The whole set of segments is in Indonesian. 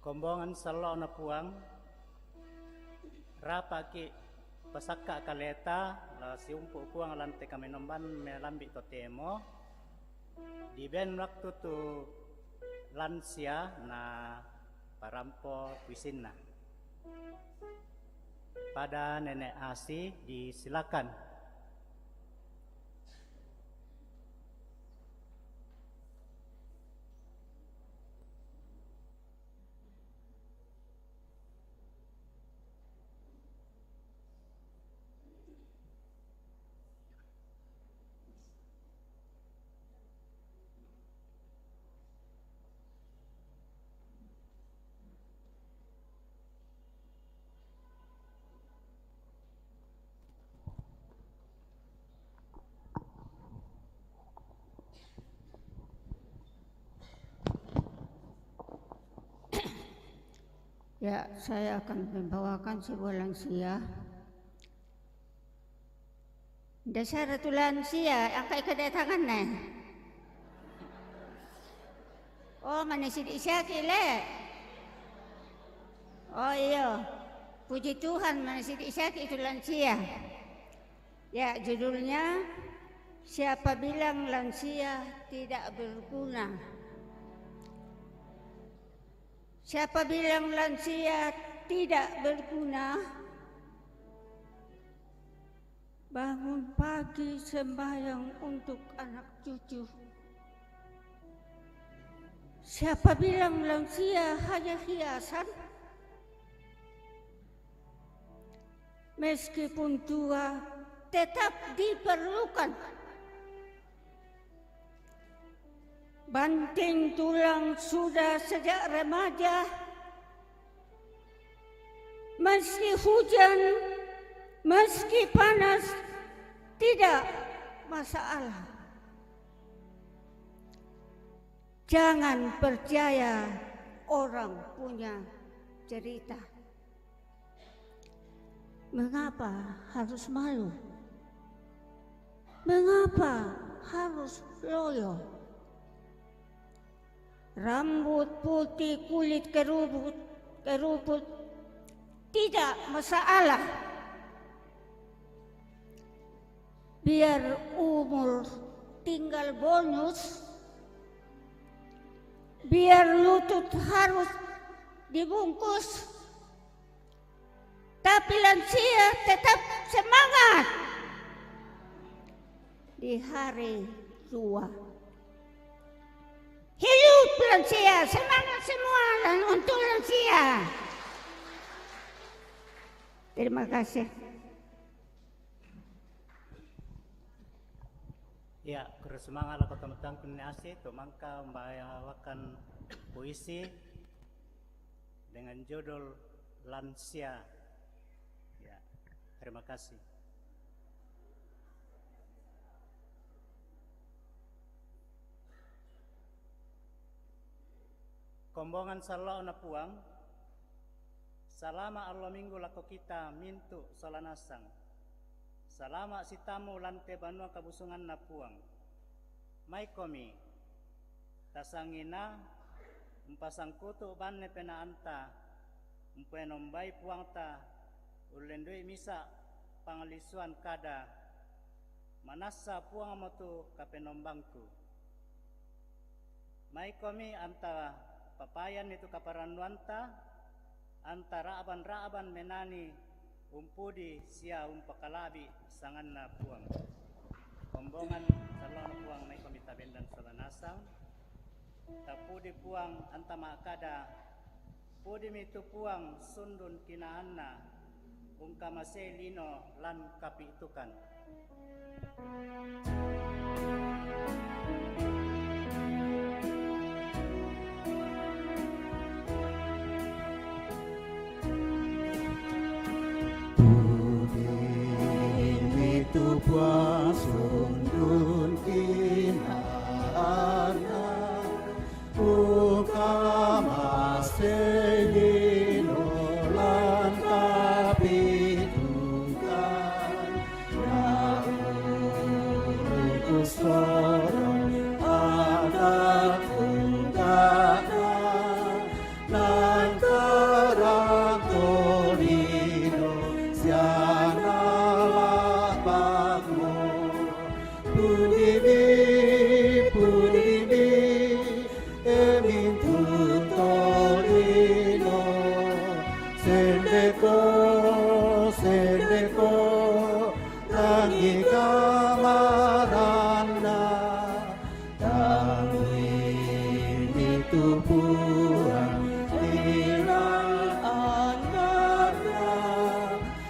Kombongan salo na puang rapa ki pasaka kaleta la siumpu puang lante kami nomban melambi to temo di ben waktu tu lansia na parampo kuisinna pada nenek asi disilakan. Ya, saya akan membawakan sebuah lansia. Dasar itu lansia, angkai kedatangan nih. Oh, mana si Isyaki le? Oh iya, puji Tuhan mana si Isyaki itu lansia. Ya, judulnya Siapa Bilang Lansia Tidak Berguna. Siapa bilang lansia tidak berguna? Bangun pagi sembahyang untuk anak cucu. Siapa bilang lansia hanya hiasan? Meskipun tua, tetap diperlukan. Banting tulang sudah sejak remaja. Meski hujan, meski panas, tidak masalah. Jangan percaya orang punya cerita. Mengapa harus malu? Mengapa harus loyo? Rambut putih, kulit kerubut, tidak masalah. Biar umur tinggal bonus, biar lutut harus dibungkus, tapi lansia tetap semangat di hari tua. Hidup lansia, semangat semua dan untuk lansia. Terima kasih. Ya, semangat lah teman-teman punya asi tu mangka membawakan puisi dengan judul Lansia. Ya, terima kasih. Kombongan salo na puang salama Allah minggu lako kita mintu solanasang salama si tamu lante banua kabusungan na puang may komi tasangina umpasang kutu banne pena anta umpenombai puang ta ulendui misa pangalisuan kada manasa puang motu kapenombangku may komi anta papayan itu kaparanwanta antara raaban menani umpudi sia umpakalabi sangan na puang kombongan salon puang may komitaben dan salanasang tapudi puang anta makada pudi mitu puang sundun kinaanna ungkamase lino lan kapitukan. Puang sundun kinaana ungkamase lino lan kapitukan na ugus tubuhan ilang anaknya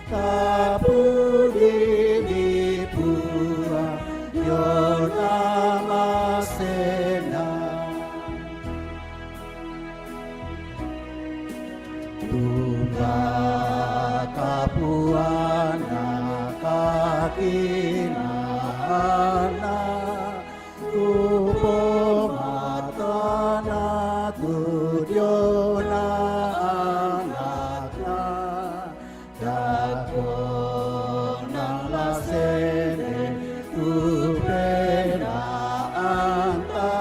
tapudi di pura Yona Masena Tumba kapuana kakinana Tupo matana tudyona anakna Dako ng lasene tupena anta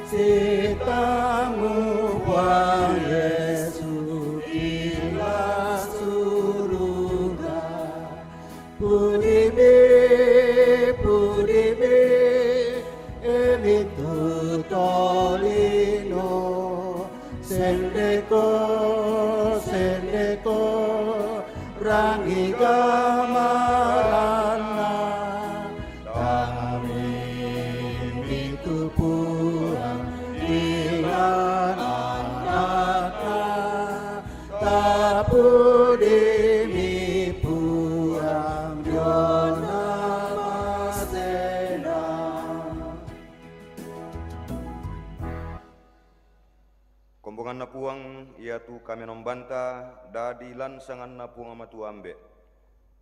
Sitamu Buang Yesu ila suruga Puribe emitu tolino Sendeko rangi gamarana Kami mitu puang ilan anakna Tapudi mi puang Yona Masena Kombongan na puang ia tu kami nombanta dadi lansangan na puang amatu ambe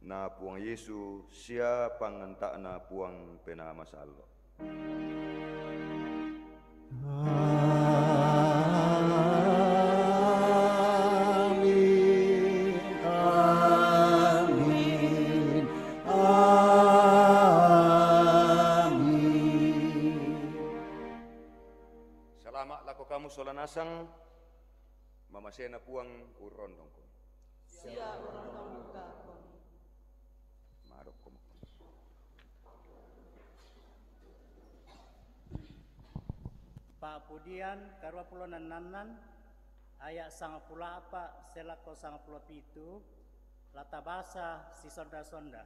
na puang Yesu sia panganta na puang pena masalo. Amin, amin, amin. Salamat lako kamu solanasang mamasena puang urondong ko. Sia urondong ka ko. Marok ko. Papudian karua pulonan nanan ayat 94 selako 97 latabasa si sonda-sonda.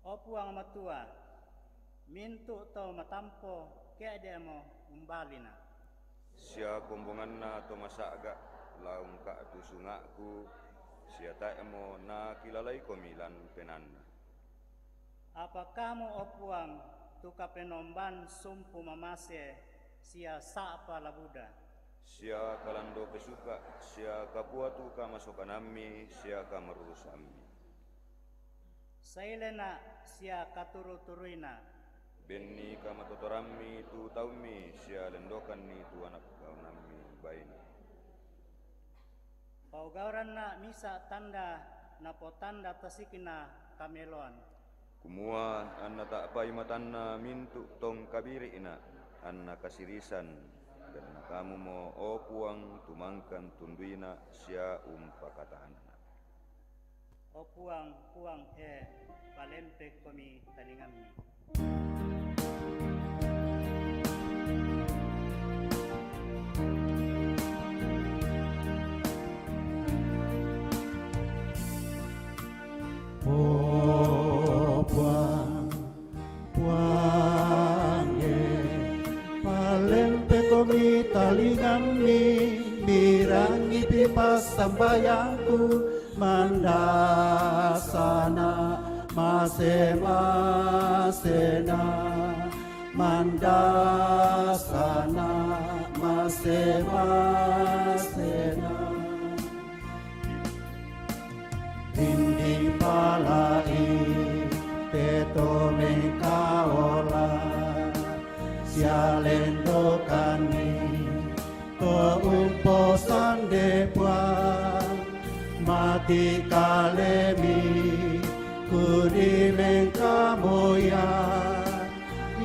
Opuang matua mintu tau matampo kaya demo umbalina. Sia kombongan na to masaga laung ka tu sungaku sia ta emo na kilalai komilan penanna. Apakah mo opuang tuka penomban sumpu mamase sia sapa labuda. Sia kalando pesuka sia kapua tu ka masukanami sia ka marurusami. Sailena sia katuru-turuina. Benni ka matotorami tu taumi sia lendokan ni tu anak kaunami baini. Paugauran na misa tanda na potanda tasikina kamelon. Kumua anna tak pai matanna mintu tong kabiri ina anna kasirisan dan kamu mo opuang tumangkan tunduina sia umpakatahanna. Opuang puang palempe komi talingami. Oh Puang, Puang palempe komi talingami mirangi pipas sambayangku mandasana masena mandasana masena Hindi palai teto mengkaola sialendo kani keumposan depuan mati kalemi kudi mengkamoya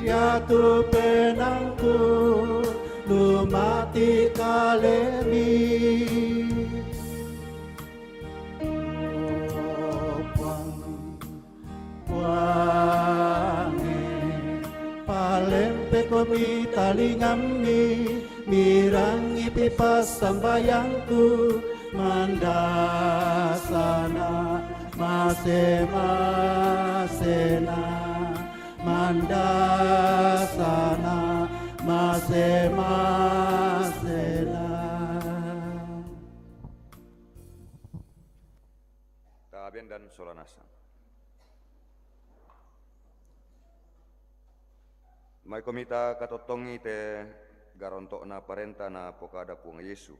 ya tu penangku lu mati kalemi palempe komi talingami mirangi pipas sambayangku mandasana masena mandasana masing-masing. Taben dan Solanasang. Mai komita katotongi te garontok na parenta na pokada puang Yesu.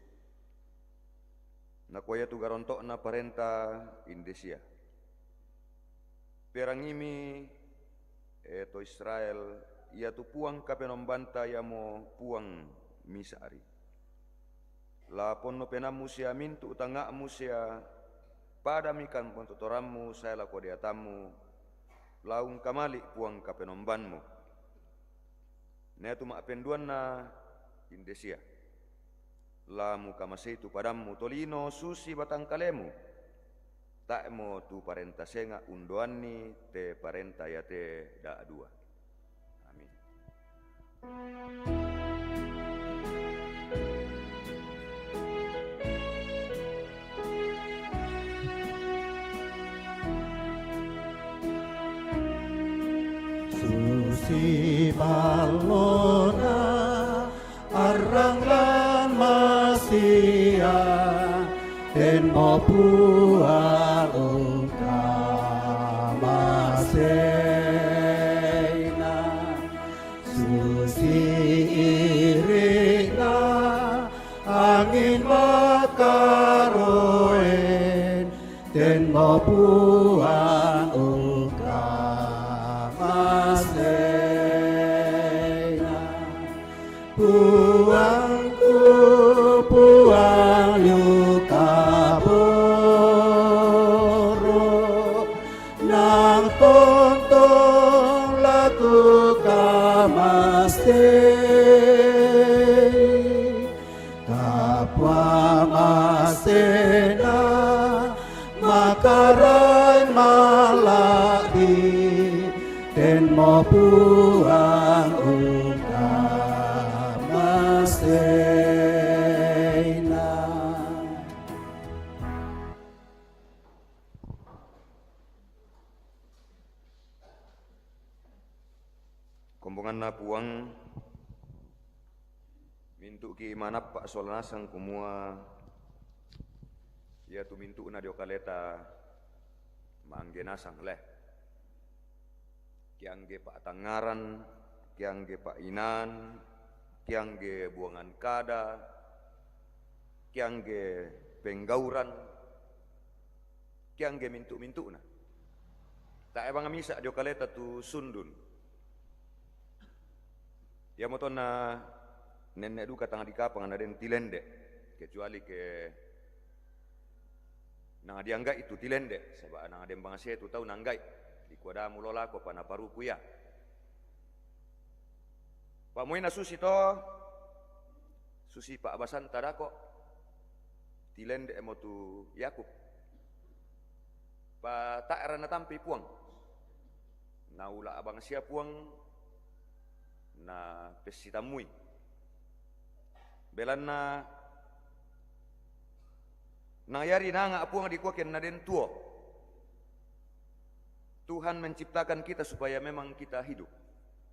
Na kuaya tu garontok na parenta Indonesia. Perangimi eto Israel ia tu puang kapenombanta ya mo puang misari. Lapon no penamu sia mintu utangakmu sia padamikan pontotorammu saya lako diatamu laung kamali puang kapenombanmu. Netu mak penduan na Indonesia. Lamu kamaseitu padamu tolino susi batang kalemu. Tak mo tu parenta senga undoani te parenta ya te da dua. Amin. Susi balona arang lan masia den mo pual utamasena Susi irina angin makaroen den mo pual puangku puang yukaboro nang tontong laku kamaste kapwa masena makarai malaki den mo puang Kombongan na puang mintu ki manap pak Solanasang kumua ya tu mintu na diokaleta maanggenasang leh kiangge pak Tangaran kiangge pak Inan kiangge buangan kada kiangge penggauran kiangge mintu-mintu na tak ebang misa diokaleta tu sundun. Ya moton na nenek duka tangah dikapang na den tilende kecuali ke nang dianggai itu tilende sebab nang den bangsa itu tahu nanggai di kuada mulola ko pana paruku ya Pak Moina susi to susi Pak Basan tadako tilende emotu Yakub Pak tak rana tampi puang naula abang sia puang na pesitamui belan na yari na nga apuang di kuaken na den tuo Tuhan menciptakan kita supaya memang kita hidup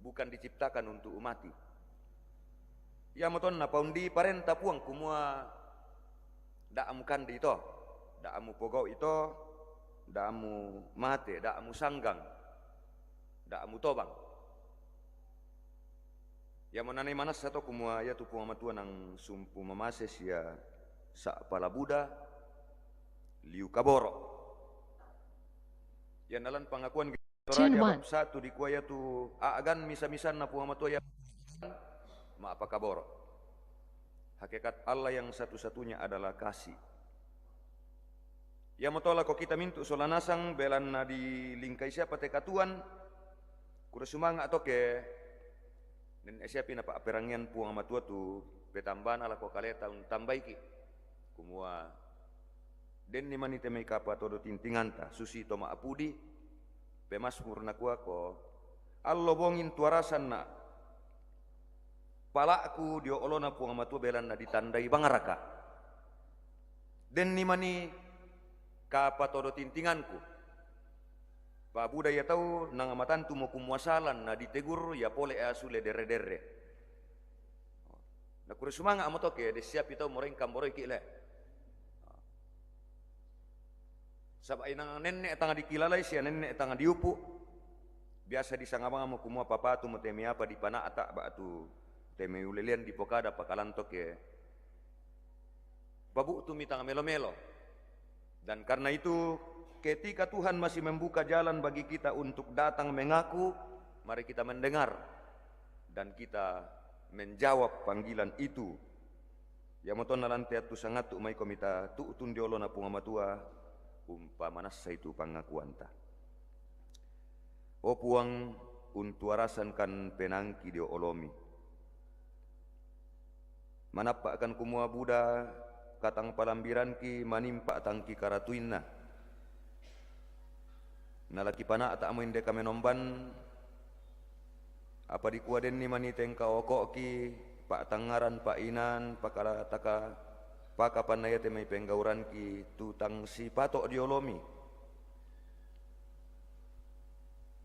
bukan diciptakan untuk mati ya moton na paundi parenta puang kumua daamu kandi ito daamu pogau ito daamu mate daamu sanggang daamu tobang ya mananay manas sato kumua ya tu pumamatua ng sumpu mamases ya sa palabuda liu kaboro ya nalan pangakuan Torah bab 1 di kuaya tu aagan misa-misan na pumamatua ya maapa kaboro hakikat Allah yang satu-satunya adalah kasih ya motola ko kita mintu Solanasang belan na di lingkai siapa tekatuan kuda sumanga toke nen siapi na pa perangian puang matua tu petamban ala ko kaleta un tambaiki kumua den ni manite mai kapa todo tintinganta susi to ma apudi pemasmur na kuwa ko allo bongin tuarasan na palaku dio olona puang matua belan na ditandai bangaraka den ni mani kapa todo tintinganku Pak Buddha ya tahu nang amatan tu mau kumuasalan na ditegur ya pole asule dere-dere. Na kure sumanga amo toke de siap ito moreng kamboroi ki le. Sabay nang nenek tanga dikilalay siya nenek tanga diupu. Biasa disangabang mo kumua papatu mo temi apa di panata ba tu temi ulelian di pokada pakalantok ya. Babu tu mi tanga melo-melo. Dan karena itu ketika Tuhan masih membuka jalan bagi kita untuk datang mengaku, mari kita mendengar dan kita menjawab panggilan itu. Ya moton nalantea tu sangat tu mai komita tu utun diolo na pungamatua umpamanasa itu pangakuanta. O puang untuarasan kan penangki dio olomi. Manapa akan kumua Buddha katang palambiran ki manimpa tangki karatuinna. Nalaki pana ata amo inde kamenomban apa dikuaden ni maniteng kaoko ki pak tangaran pak inan pakala taka pakapan naya temai penggauran ki tutang si patok diolomi.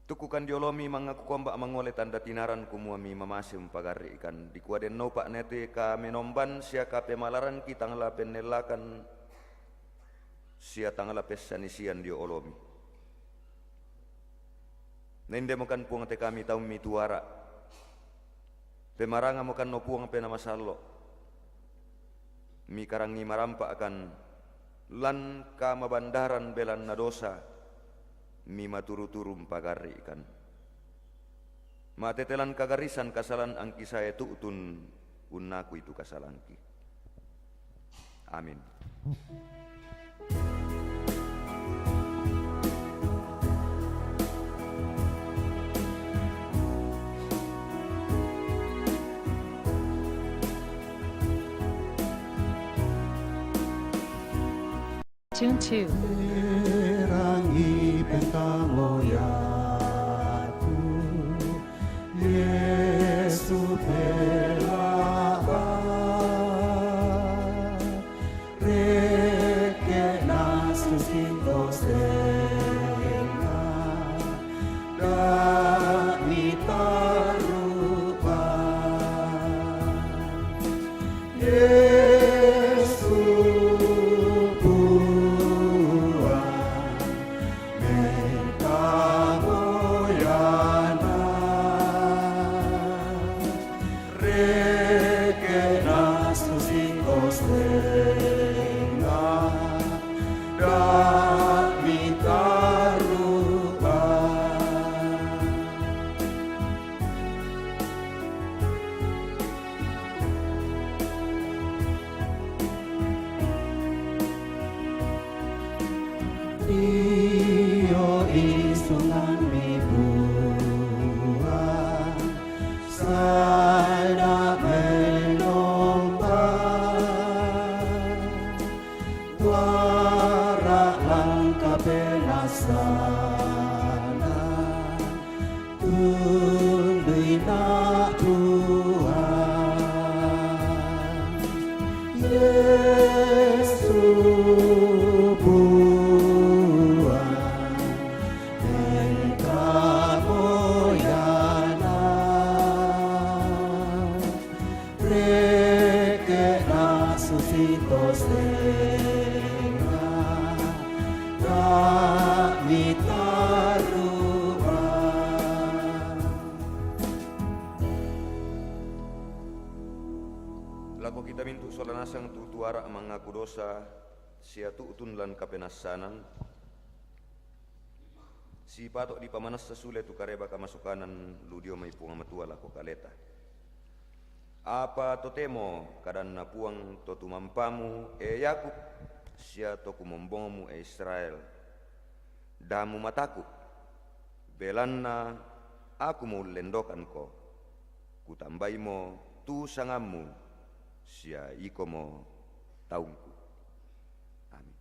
Tukukan diolomi mangaku kombak mangole tanda tinaran kumuami mamasim pagari ikan dikuaden no pak nete ka menomban sia kape malaran ki tangla penelakan sia tangla pesanisian diolomi. Nende mokan puang te kami tahu mi tuara. Pemaranga mokan no puang pena masalo. Mi karangi marampa akan lan kama bandaran belan nadosa. Mi maturu-turum pagari ikan. Matetelan kagarisan kasalan angki saya tuutun unnaku itu kasalanki. Amin. Tune 2. Rangi pentamoyatu Yesu pelaa Reke nasus intos denga Dami tarupa Yesu Dio isungan mi buah Sada menomban Tuara langkah penasana Tundui na Tuhan Yesus Lako kita mintu solanasang tutuara mengaku dosa sia tuutun lan kapenasanan si patok di pamanas sesule tu kareba kamasukanan ludio mai puang matua lako kaleta apa totemo kadan na puang to tumampamu Yakub sia to kumombongomu Israel damu mataku belanna aku mau lendokan ko kutambai mo tu sangamu sia iko mo taungku. Amin.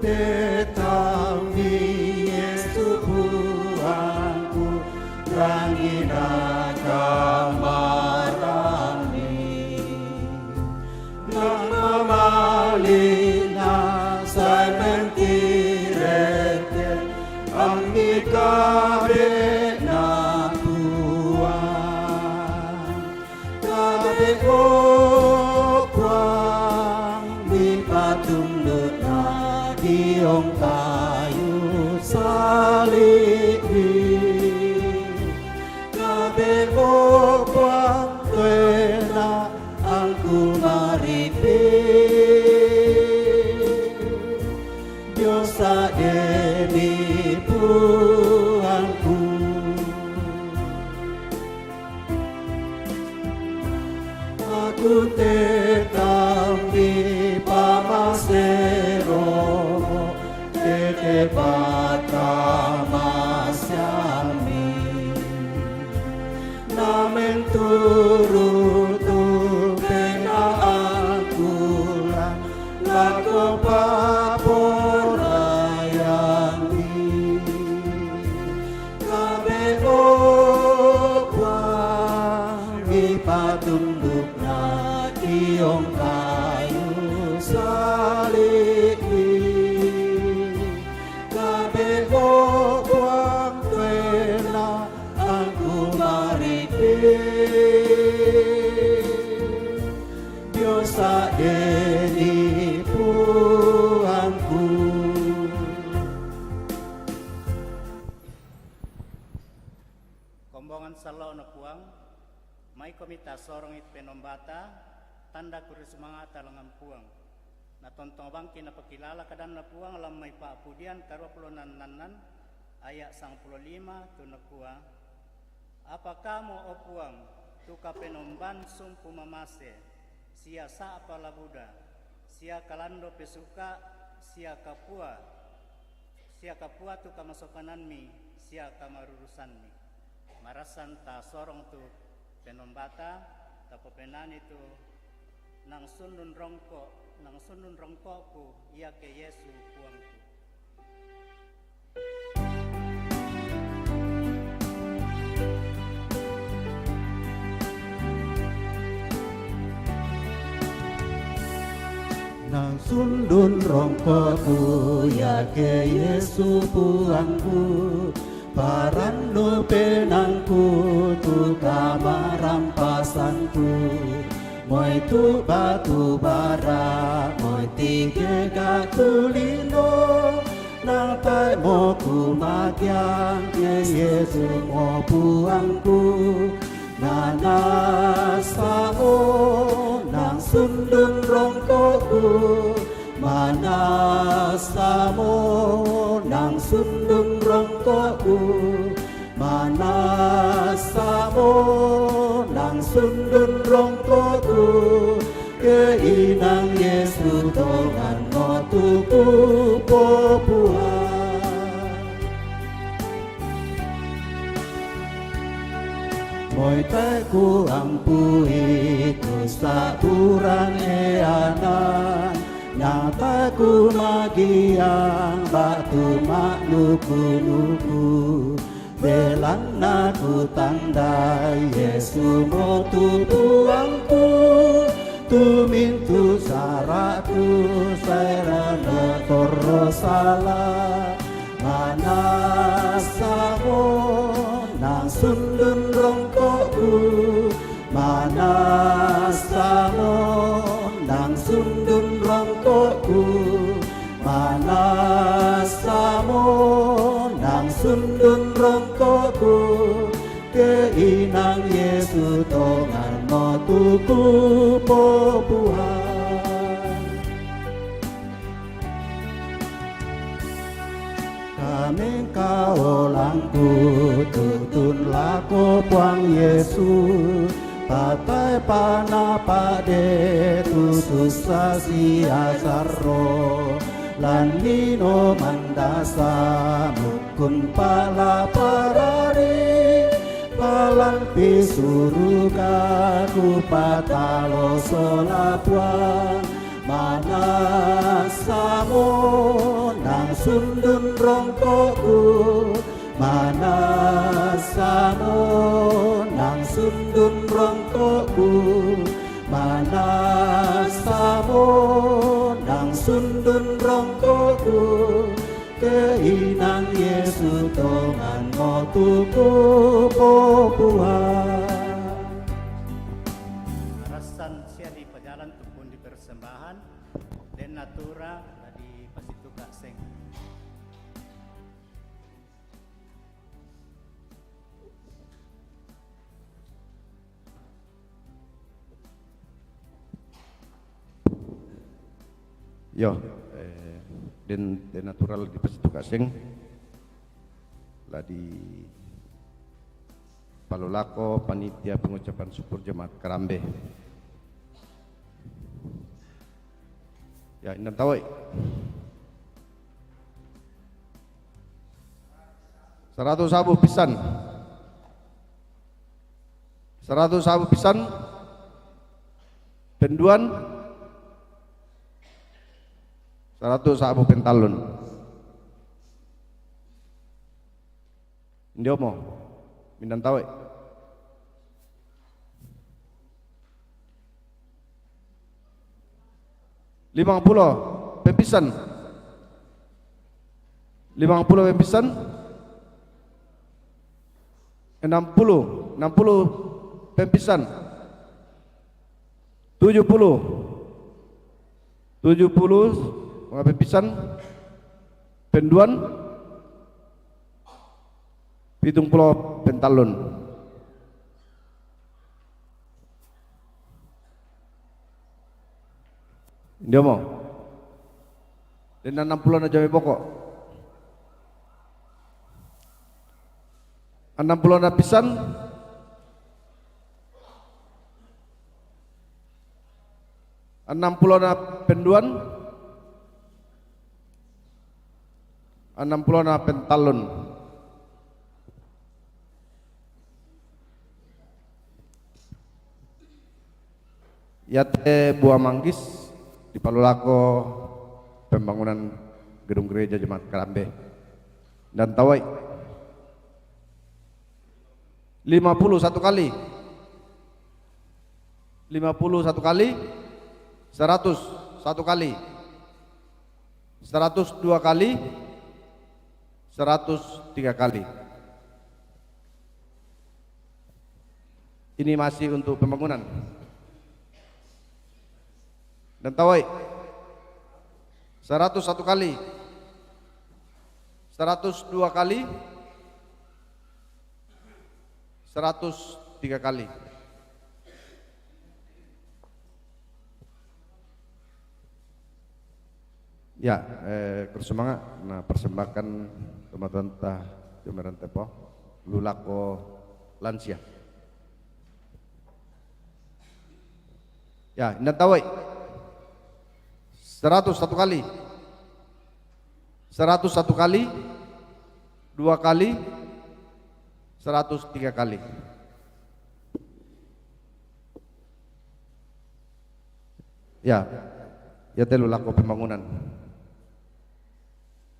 tetap di Yesus Tuhanku, rangina kamarani, nama malina saya mentirete, angika bena Tuhan, kabe okwang di patung diong kayu salib kabe okwang tuena angku maripi Diosa demi Tuhanku aku tetap di pamasero bata masyami namen turutu pena akulah lako paporayani kabe okwang ipatunduk na diong kayu salib Kuang tuena aku maripi Diosa deni puangku Kombongan salo na puang, may komita sorong it penombata, tanda kuri semangata langan puang. Natontong bang kinapakilala kadan na puang alam may paapudian karwapulunan nanan ayat 15 tu na puang. Apakah mo o puang tu kapenomban sumpu mamase sia sa apalabuda sia kalando pesuka sia kapua tu kamasokanan mi sia kamarurusan mi marasan ta sorong tu penombata tapopenan itu nang sundun rongkoku ia ke Yesu puangku. Nang sundun rongkoku ya ke Yesu puangku parando penangku tu kamarampasanku Moy tu batu bara, moy tige gatulino, nang tay mo kumagyang ke Yesu mo puangku, nanasa mo nang sundun rongkoku, manasa mo nang sundun rongkoku, manasa mo nang sundun rongkoku keinang Yesu tongan mo tuku popuan moy teku ampui dosa kurang eanan nyataku magiang batu makluku-luku Belan aku tandai Yesu mo tutuangku Tumintu saraku Serana torro salah Manasamo nang sundun rongkoku Manasamo nang sundun rongkoku Manasamo nang sundun rongkoku keinang Yesu tongan mo tuku popuhan kami kaolangku tutun lako puang Yesu patai panapade tutusa siasaro lan lino mandasa mukun pala parari palang pisuruga ku patalo solapwa manasamo sundun rongkoku manasamo nang sundun rongkoku manasamo nang sundun rongkoku keinang Yesu tongan motuku popuan Arasan siya di pajalan tupun di persembahan dan natura di pasituka seng. Yo, den natural di pasituka seng lah di Palolako panitia pengucapan syukur jemaat Karambe. Ya, indan tawai. 100 sabu pisan. 100 sabu pisan. Penduan 100 sabu pentalun. Ndiomo mindan tawai. 50 pempisan 50 pempisan 60 pempisan 70 mga pempisan penduan 70 pentalon. Dia mau dan 60 na jami pokok 60 na pisan 60 na penduan 60 na pentalon. Yate Buah Manggis di Palolako pembangunan gedung gereja Jemaat Karambe dan Tawai 51 kali 100 1 kali 102 kali 103 kali. Ini masih untuk pembangunan. Dan Tawai 101 kali 102 kali 103 kali. Ya, bersemangat nah persembahkan teman-teman Jomeran Tepo Lulako lansia. Ya, indan Tawai 101 kali 101 kali 2 kali 103 kali. Ya, ya telu laku pembangunan.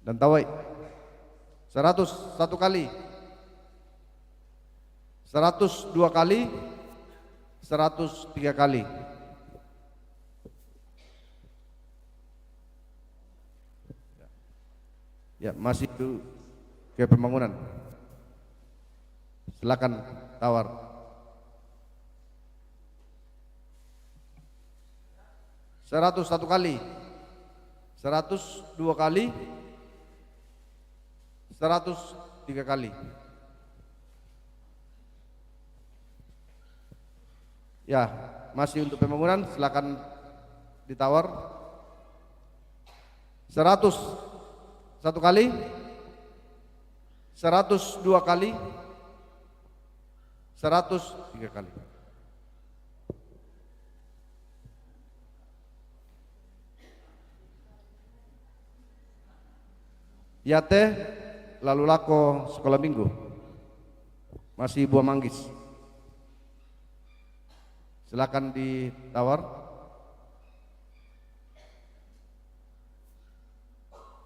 Dan Tawai 101 kali 102 kali 103 kali. Ya, masih ke pembangunan. Silakan tawar. 101 kali 102 kali 103 kali. Ya, masih untuk pembangunan, silakan ditawar. 101 kali 102 kali 103 kali. Yate lalu lako sekolah minggu masih Buah Manggis, silakan ditawar.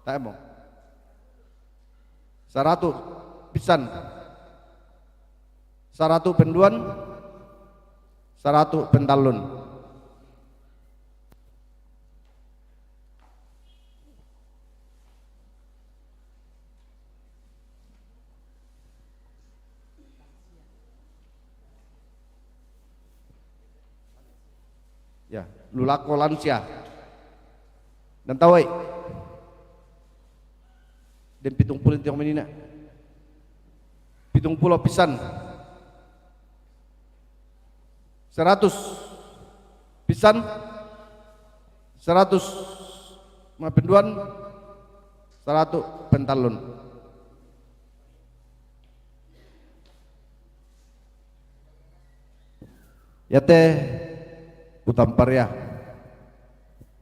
Tak emang Saratu pisan. Saratu penduan. Saratu pentalun. Ya, lulako lansia dan tawai dan 70 tiang menina 70 pisan 100 pisan 100 mapenduan 100 pentalun. Ya teh utampar ya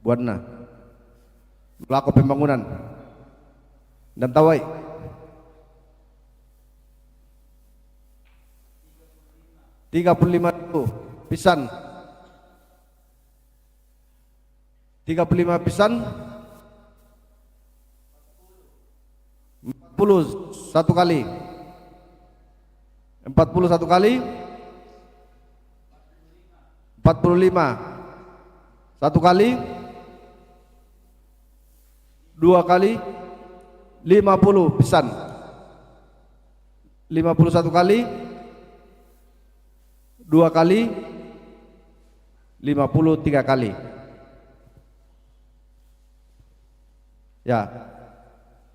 buatna lako pembangunan dan tawai 35 pisan 35 pisan 40 satu kali 41 kali 45 satu kali 2 kali 50 pisan 51 kali 2 kali 53 kali. Ya,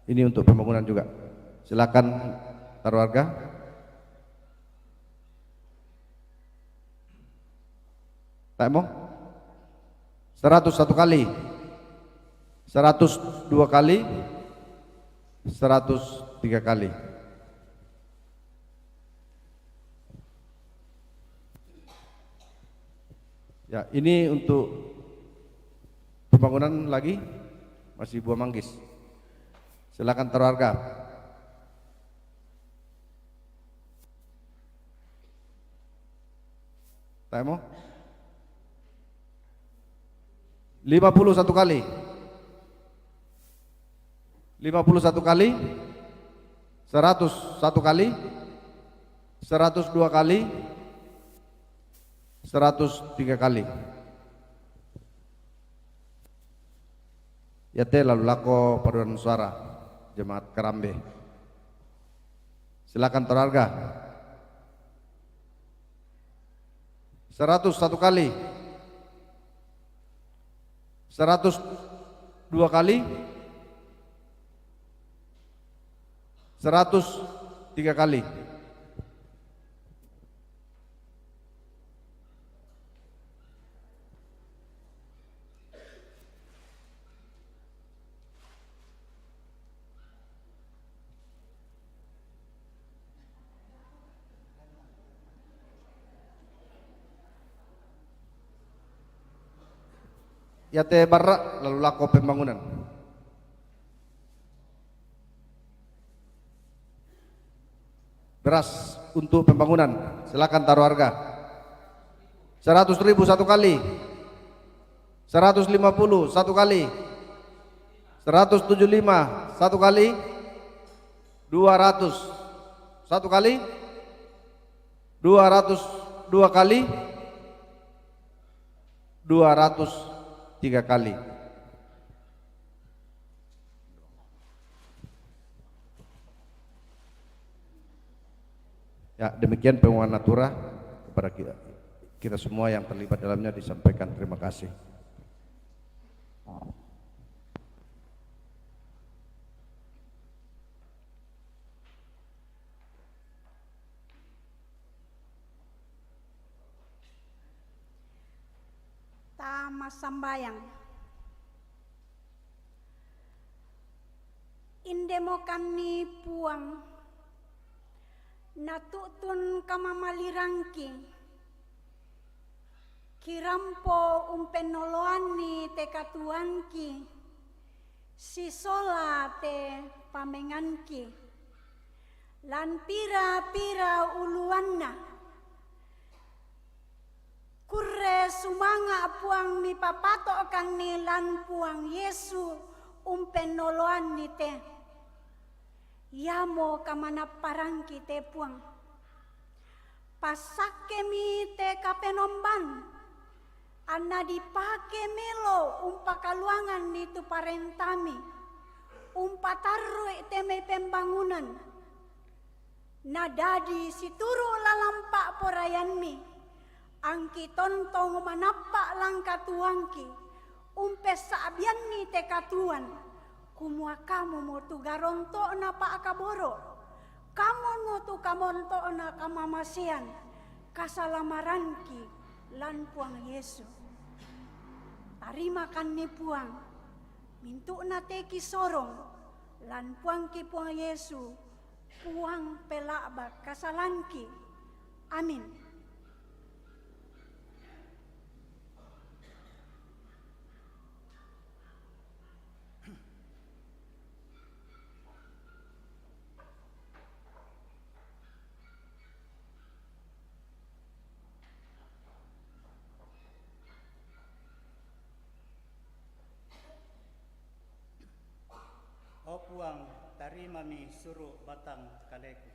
ini untuk pembangunan juga. Silakan taruh harga. Tak mau? 101 kali, 102 kali, 103 kali. Ya, ini untuk pembangunan lagi masih Buah Manggis. Silakan taruh harga. Tak mau? 51 kali 51 kali 101 kali 102 kali 103 kali. Ya teh lalu lako paduan suara jemaat Karambe. Silakan taruh harga. 101 kali 102 kali 103 kali. Ya teh barra lalu lako pembangunan. Beras untuk pembangunan, silakan taruh harga. 100.000 satu kali, 150 satu kali, 175 satu kali, 200 satu kali, 202 kali, 203 kali. Ya, demikian pengumuman natura kepada kita semua yang terlibat dalamnya disampaikan terima kasih. Tama sambayang. Indemo kami puang natutun kamamalirangki kirampo umpenoloani te katuanki sisola te pamenganki lan pira-pira uluanna kurre sumanga puang mi papato kang ni lan puang Yesu umpenoloani te Yamo kamana parangki te puang. Pasake mi te kapenomban. Anna dipake melo umpa kaluangan itu parentami. Umpa tarru teme pembangunan. Nadadi situru lalampak porayanmi. Angki tontong manapa langka tuangki. Umpe saabianmi te katuan. Kumua kamu mo tu garonto na pa akaboro. Kamu mo tu kamonto na kamamasian. Kasalamaranki lan puang Yesu. Tarimakan ni puang. Mintu na teki sorong. Lan puang ki puang Yesu. Puang pelakba kasalanki. Amin. O puang, tarima mi suruh batang kaleku.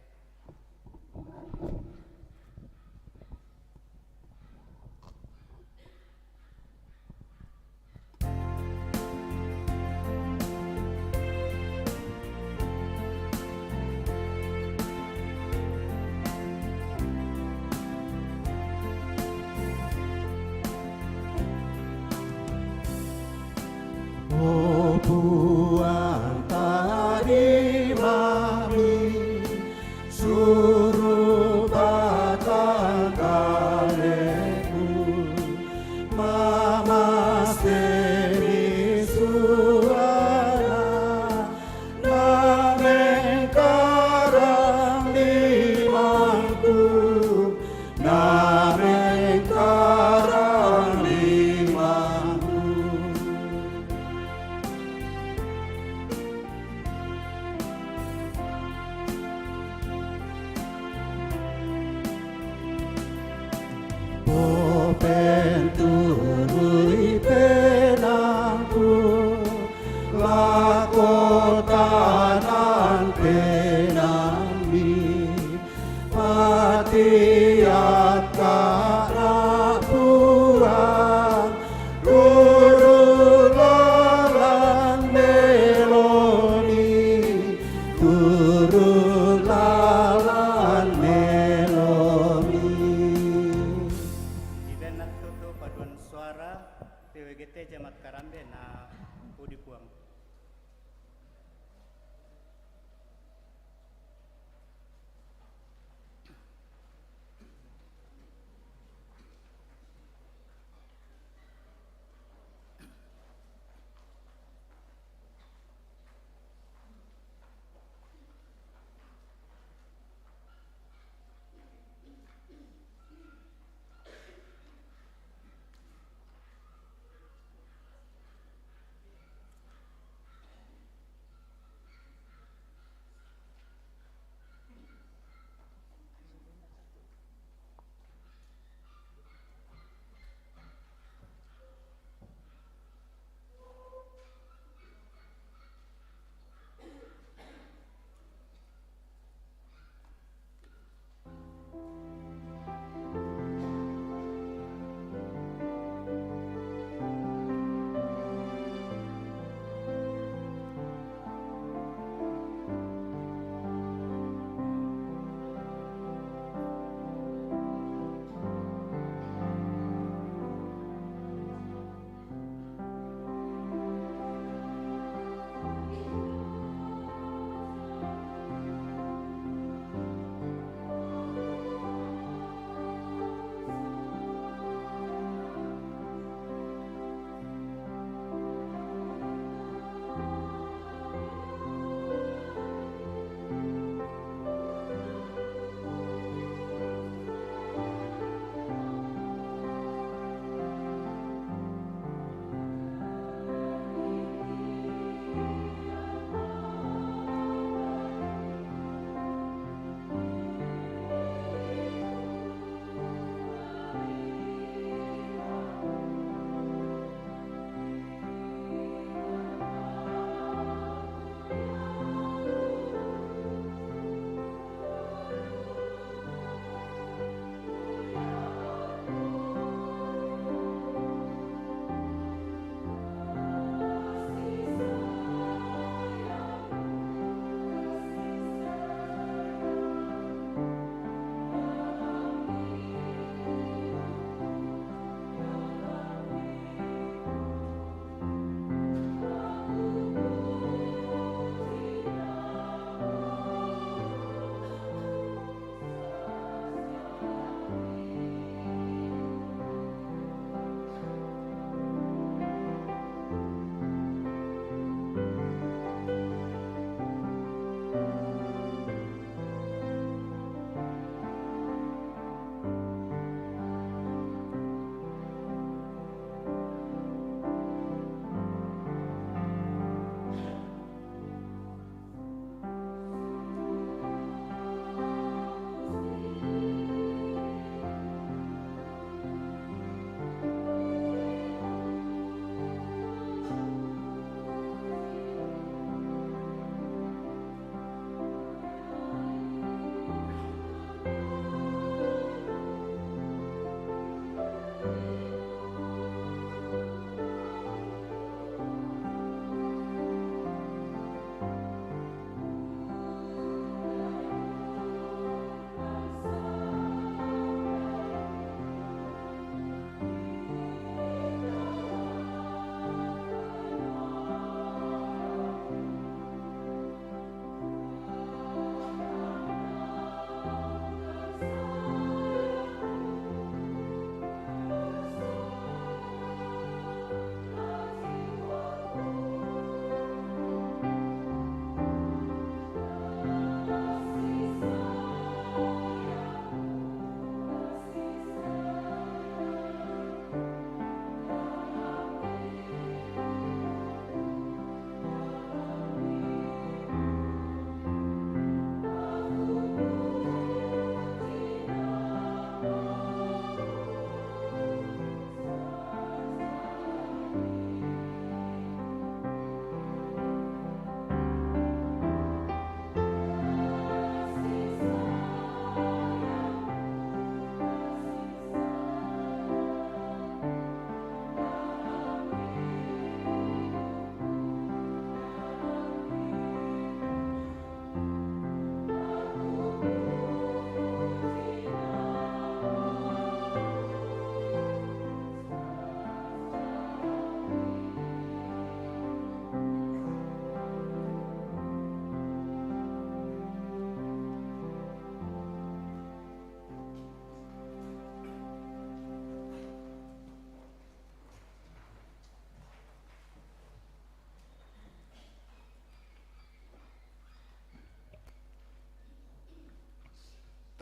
O puang tarima mi suruh batang kaleku mamasteri suara namekarang limangku namekarang limangku. Penturui penangku lakotanan penami matiat karak puang guru lalang meloni guru lalang meloni. Iben natutu paduan suara PWGT Jamat Karambe na pudi puang.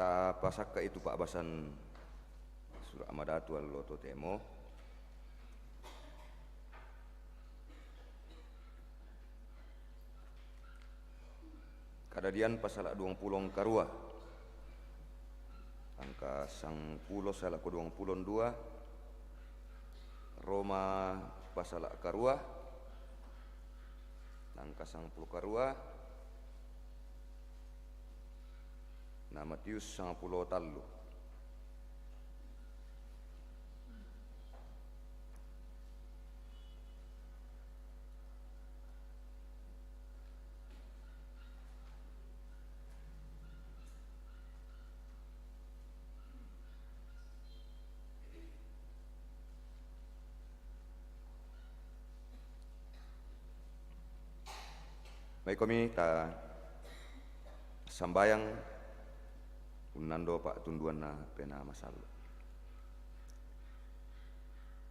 ta pasakka itu Pak Basan surah Amadatu Alloto Temo. Kadadian pasal 20 karua. Angka 10 salah ko 22. Roma pasal karua. Angka 10 karua. Na Matius 10 tallu. Baik kami ta sambayang unando Pak tunduan na pena masalo.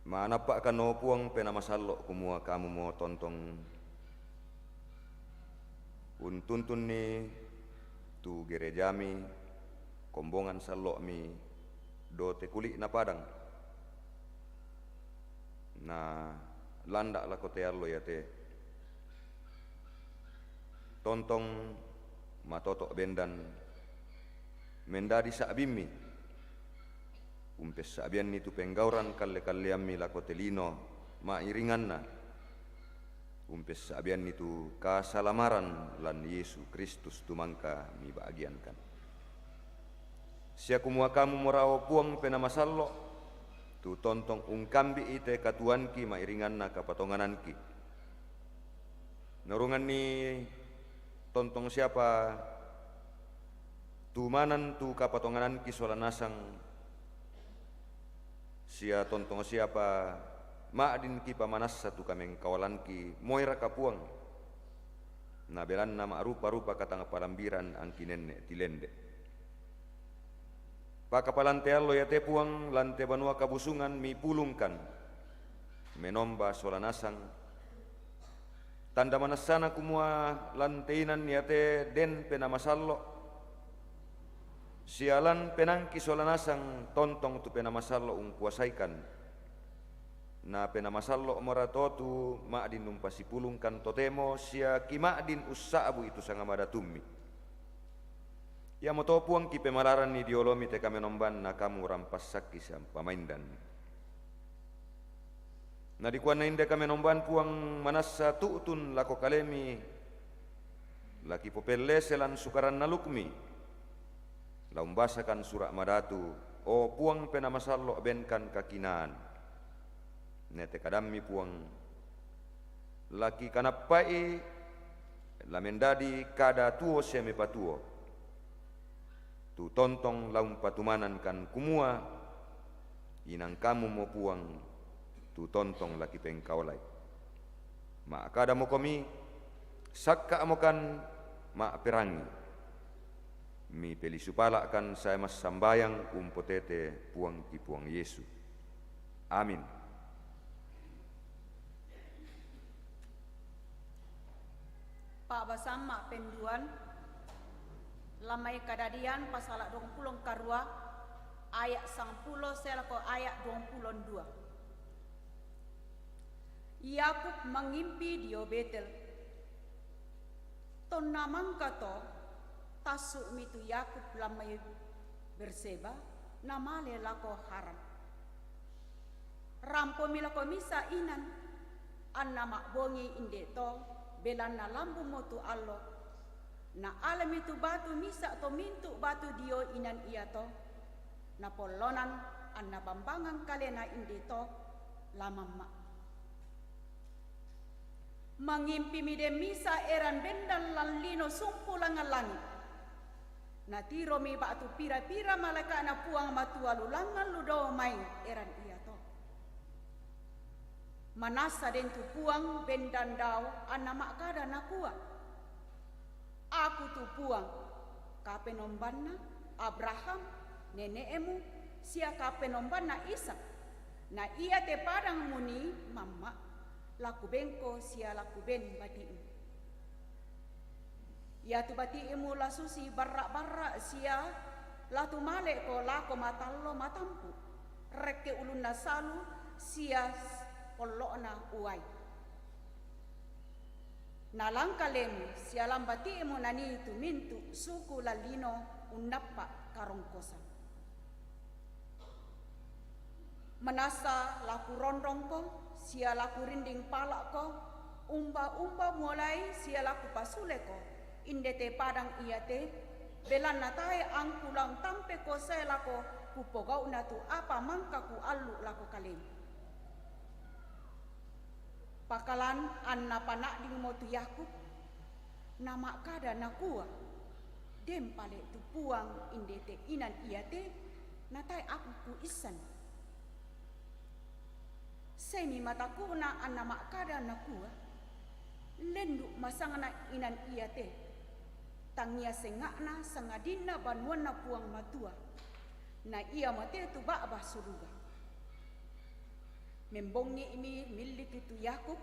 Mana Pak kano puang pena masalo kumua kamu mo tontong untuntun ni tu gerejami kombongan salo mi do te kuli na padang. Na landa la kote allo ya te tontong matotok bendan mendadi saabimmi umpes saabian itu penggauran kalle-kalleammi lakotelino ma iringanna umpes saabian itu kasalamaran lan Yesus Kristus tumangka mi bagiankan sia kumua kamu morao puang pena masallo tu tontong ungkambi ite katuanki ma iringanna kapatongananki norungan ni tontong siapa tumanan tu kapatonganan ki solanasang sia tontong siapa maadin ki pamanas satu kameng kawalan ki moira kapuang na belan nama rupa-rupa katang palambiran angki nenne tilende pakapalan teallo ya tepuang lante banua kabusungan mi pulungkan menomba solanasang tanda manasana kumua lanteinan yate den pena masallo sialan penangki solanasang tontong tu pena masallo kuasaikan na pena masallo maratotu ma'din numpasi pulungkan totemo sia ki ma'din ussabu itu sangamada tummi ya motopuang ki pemalaran ni diolomi te kami nomban na kamu rampas sakki siam pamaindan. Na dikuan na inda kami nomban puang manasa tuutun lako kalemi laki popelle selan sukaran nalukmi laumbasakan surah madatu o puang pena masallo benkan kakinaan nete kadammi puang laki kanapai lamendadi kada tuo seme patuo tu tontong laum patumanan kan kumua inang kamu mo puang tu tontong laki pengkaulai ma kada mo komi sakka amokan ma perangi mi peli supala kan saya mas sambayang umpotete puang ki puang Yesu amin. Pak Basama penduan lamai kadadian pasal 20 karua ayat 10 selako ayat 22. Yakub mengimpi dio Betel. Ton namang kato tasuk mitu Yakub lamai Berseba namale lako haram. Rampo milako misa inan anna makbongi indeto belana lambu motu allo na alam itu batu misa to mintu batu dio inan iato na polonan anna bambangan kalena indeto lamamma mangimpi mide misa eran bendal lan lino sumpulangan langit na tiro mi batu pira-pira malaka na puang matua lulangan ludo mai eran iato manasa den tu puang bendan dau anna makada nakua aku tu puang kapenombanna Abraham neneemu sia kapenombanna Ishak na ia te padang muni mamma laku bengko sia laku ben batimu ya tu batimu la susi barrak-barrak sia latu male ko lako matallo matampu reke ulun nasalu sia polona uai nalang kalemu sia lambati mo nani tu mintu suku lalino unappa karongkosa menasa laku rondong ko sia laku rinding palak ko umba mulai sia laku pasule ko indete padang iate belan natai ang pulang tampe ko saya lako kupogau natu apa mangka ku alu lako kalem pakalan anna panak ding motu Yakub nama kada nakua dem pale tu puang indete inan iate natai aku ku isan semi mataku na anna makada nakua lendu masangana inan iate tangia sengakna sangadina banwana puang matua na ia mate tu ba'bah suruga membongi imi milik itu Yakub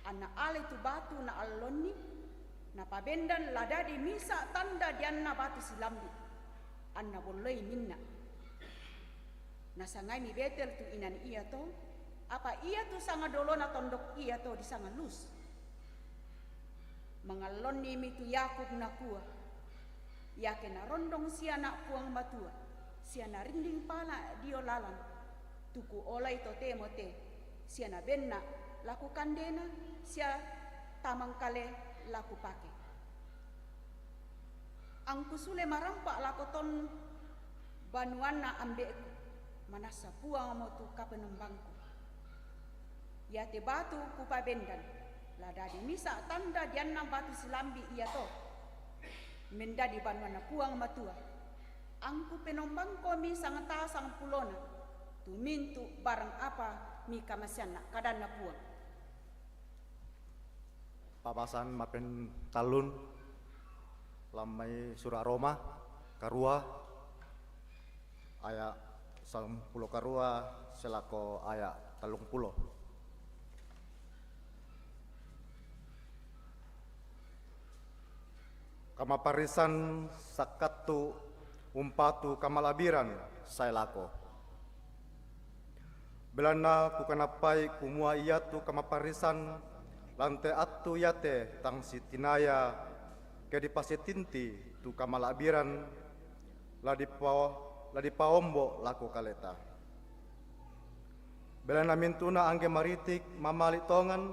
ana ale tu batu na aloni na pabendan lada di misa tanda dianna batu silambi anna bolloi minna na sangai mi betel tu inan ia to apa ia tu sanga dolona tondok ia to di sanga lus mengaloni mi tu Yakub nakua yakin rondong sia nak puang matua sia na rinding pala dio lalan tuku olai to temote sia na benna laku kandena sia tamang kale laku pake angku sule marampak laku ton banuana ambe manasa puang motu kapenembangku ya te batu kupa bendan lada di misa tanda dianna batu silambi ia to menda di banuana puang matua angku penombang komi sangata sang pulona tu mintu barang apa mi kamasiana kadana puang papasan mapen talun lamai surah Roma karua aya 10 karua selako aya 30 kamaparisan sakatu umpatu kamalabiran saya lako belana kukanapai kumua iatu kamaparisan lante atu yate tang sitinaya kedipasetinti tu kamalabiran ladipaombo lako kaleta belana mintuna angge maritik mamali tongan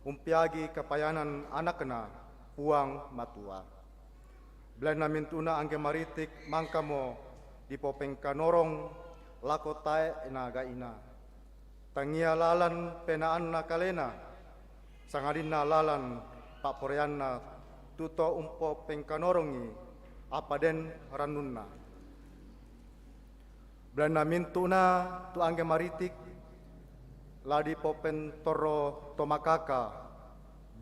umpiagi kapayanan anakna puang matua belana mintuna angge maritik mangkamo di popeng kanorong lako tae inaga ina tangia lalan penaan na kalena sangadina lalan pak poreanna tuto umpo pengkanorongi apaden ranunna belana mintuna tu angge maritik ladi popen toro tomakaka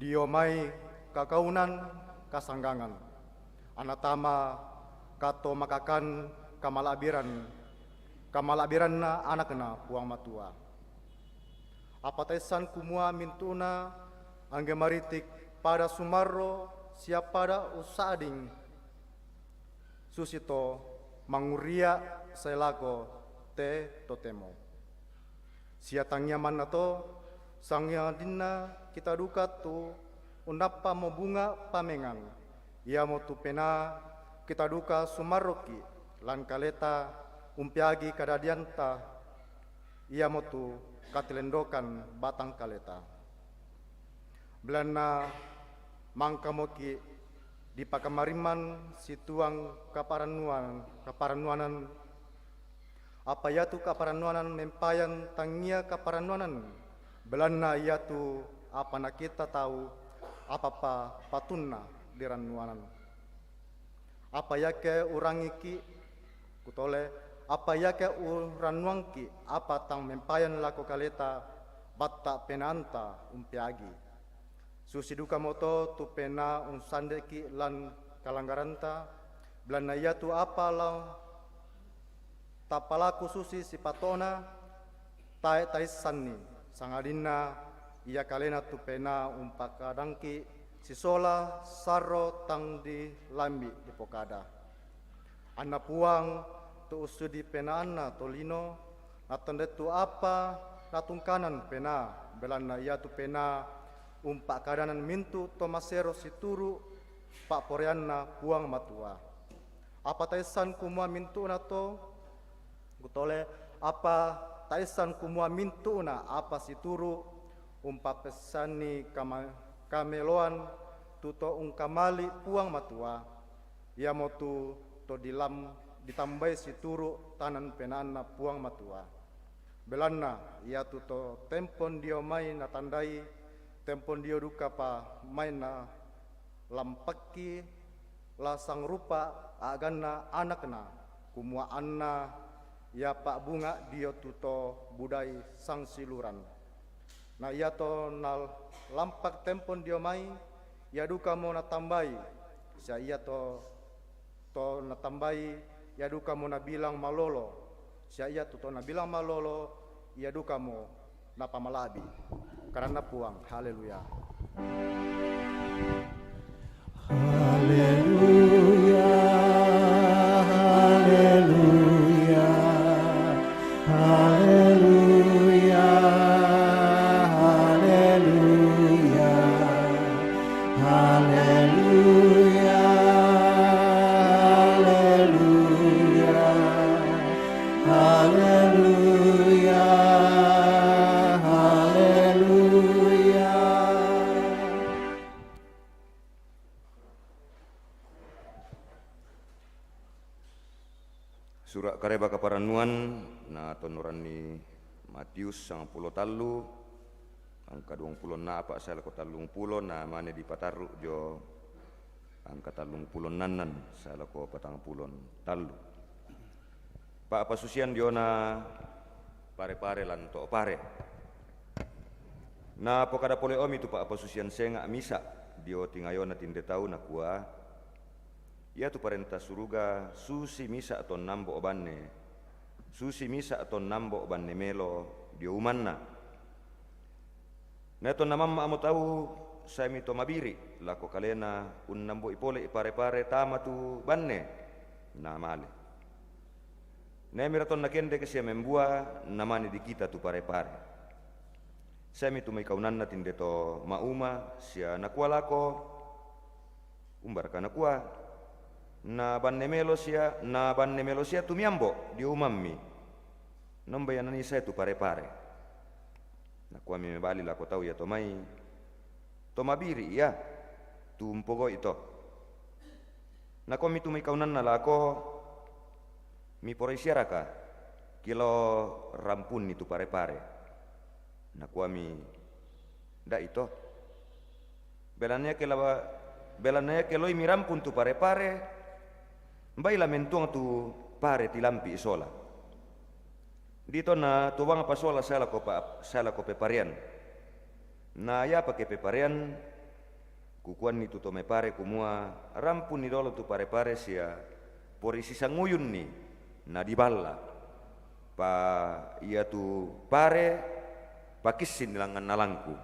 diomai kakaunan kasanggangan anatama kato makakan kamalabiran na anakna puang matua apatesan kumua mintuna angge maritik pada sumarro siap pada usading susito manguria selako te totemo siatangnya mana to sangya dinna kita duka tu undapa mo bunga pamengan ia mo tu pena kita duka sumaroki lan kaleta umpiagi kadadianta ia mo tu katilendokan batang kaleta belana mangkamoki di pakamariman situang kaparanuanan apa yatu kaparanuanan mempayan tangia kaparanuanan belana yatu apa nak kita tahu apa patunna diranuanan apa yake urangiki kutole apa yake uranuangki apa tang mempayan lako kaleta batta penanta umpiagi susi duka moto tu pena unsandeki lan kalanggaranta belana yatu apa lau tapalaku susi sipatona tae sanni sangadina ia kalena tu pena umpakadangki sisola sarro tang di lambi di pokada Anna puang tu usudi pena anna tolino na tendetu apa natung kanan pena belana ia tu pena umpak kadanan mintu tomasero situru pak poreanna puang matua. Apa taisan kumua mintu na to gutole apa taisan kumua mintu na apa situru umpak pesani kameloan tuto ungkamali puang matua. Ia motu to ditambai situru tanan penana puang matua. Belana ia tuto tempon dio mai na tandai tempon dio duka pa mai na lampaki la sang rupa agana anakna kumua anna ia pak bunga dio tuto budai sang siluran. Na ia to nal lampak tempon dio mai ia duka mo na tambai sia ia to na tambai ia duka mo na bilang malolo sia ia to na bilang malolo ia duka mo na pamalabi karena puang. Haleluya. Haleluya, haleluya, haleluya, haleluya, haleluya, haleluya, haleluya, haleluya. Surat kareba kaparanuan na tonorani Matius 10 tallu angka 20 na apa saya lako tallung pulo na mane di pataru jo angka tallung pulo nanan saya lako patang pulon tallu. Pak apa susian diona pare-pare lan to pare. Na pokada pole om itu pak apa susian senga misa dio tingayona tinde tau na kuah. Ia tu parenta suruga susi misa atau nambo obanne susi misa atau nambo obanne melo dio umanna. Neto namamma amo tahu saya mito mabiri lako kalena un nambo ipole ipare-pare tama tu banne na male. Nemiraton nakende ke sia membua namane di kita tu pare-pare. Saya mito mai kaunanna tinde to mauma sia nakua lako umbar kana kuah. Na banne melo sia tu miambo di umammi non bayanani saya tu pare-pare na kwa mi bali la ko tau ya to mai to mabiri ya tu umpogo ito na ko mi tu mai kaunan na la ko mi porisiara ka kilo rampun itu pare-pare na kwa mi da ito belannya ke loi mi rampun tu pare-pare Mbai la mentuang tu pare ti lampi isola. Dito na tuwang pasola sala ko peparian. Na ya pake peparian kukuan ni tu tome pare kumua rampun ni dolo tu pare-pare sia porisi sanguyun ni na di balla. Pa ia tu pare pakisin nilangan nalangku.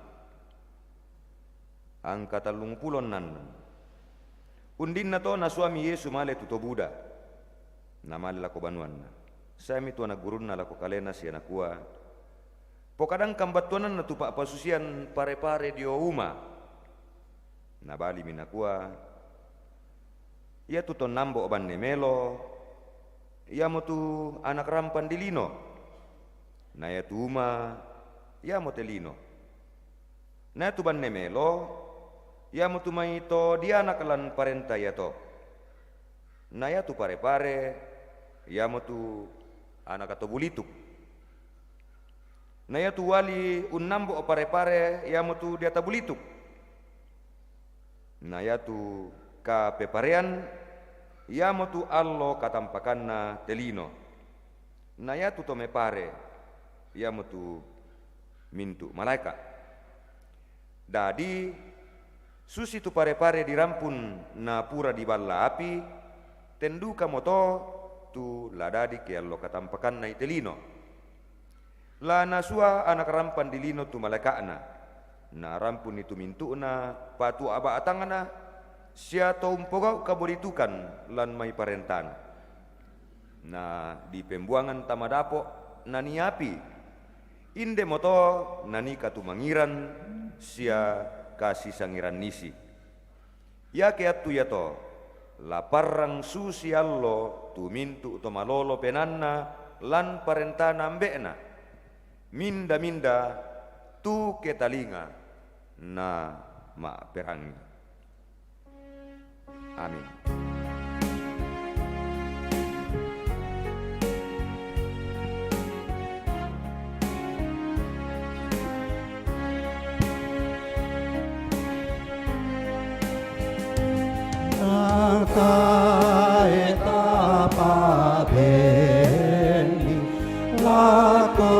Angka 30 nan. Undin na to na suami Yesu male tuto Buddha na male lako banuan na saya mitu anak gurun na lako kalena si anak kuah pokadang kambatuanan na tupak pasusian pare-pare dio uma na bali minakua ia tuto nambo banne melo ia mo tu anak rampan di lino na ia tu uma ia mo te lino na tu banne melo ia mutu mai to dia nakalan parenta ya to. Na ya tu pare-pare ia mutu anak ato bulituk. Na ya tu wali unnambo o pare-pare ia mutu dia tabulituk. Na ya tu ka peparean ia mutu allo katampakanna telino. Na ya tu tome pare ia mutu mintu malaikat. Dadi susi tu pare-pare dirampun na pura di balla api tendu kamoto tu ladadi ke allo katampakan na itelino la nasua anak rampan di lino tu malakana na rampun itu mintu na patu aba atangana sia to umpogau kabolitukan lan mai parentan Na di pembuangan tamadapo nani api inde moto nani katumangiran sia kasih sangiran nisi ya keatu ya to laparang susi allo tumintu to malolo penanna lan parentana ambena minda tu ketalinga na ma perangi. Amin. Eta pabeni lako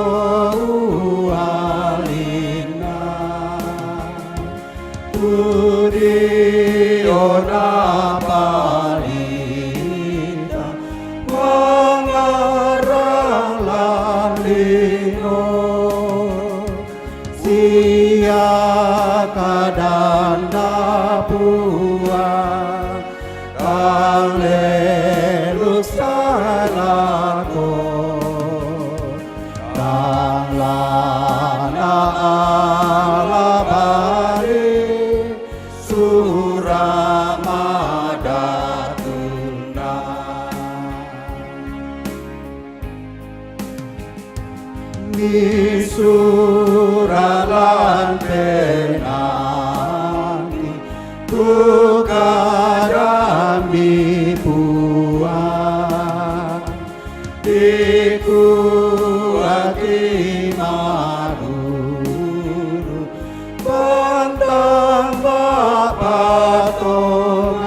ualina Uriona palinda Mangarang lalino Sia kadanda puang Kaleluk salako Kalana alabari Suramadatuna Ni suralan penanti Tukarami puang Dikuati maruru Pantang patongan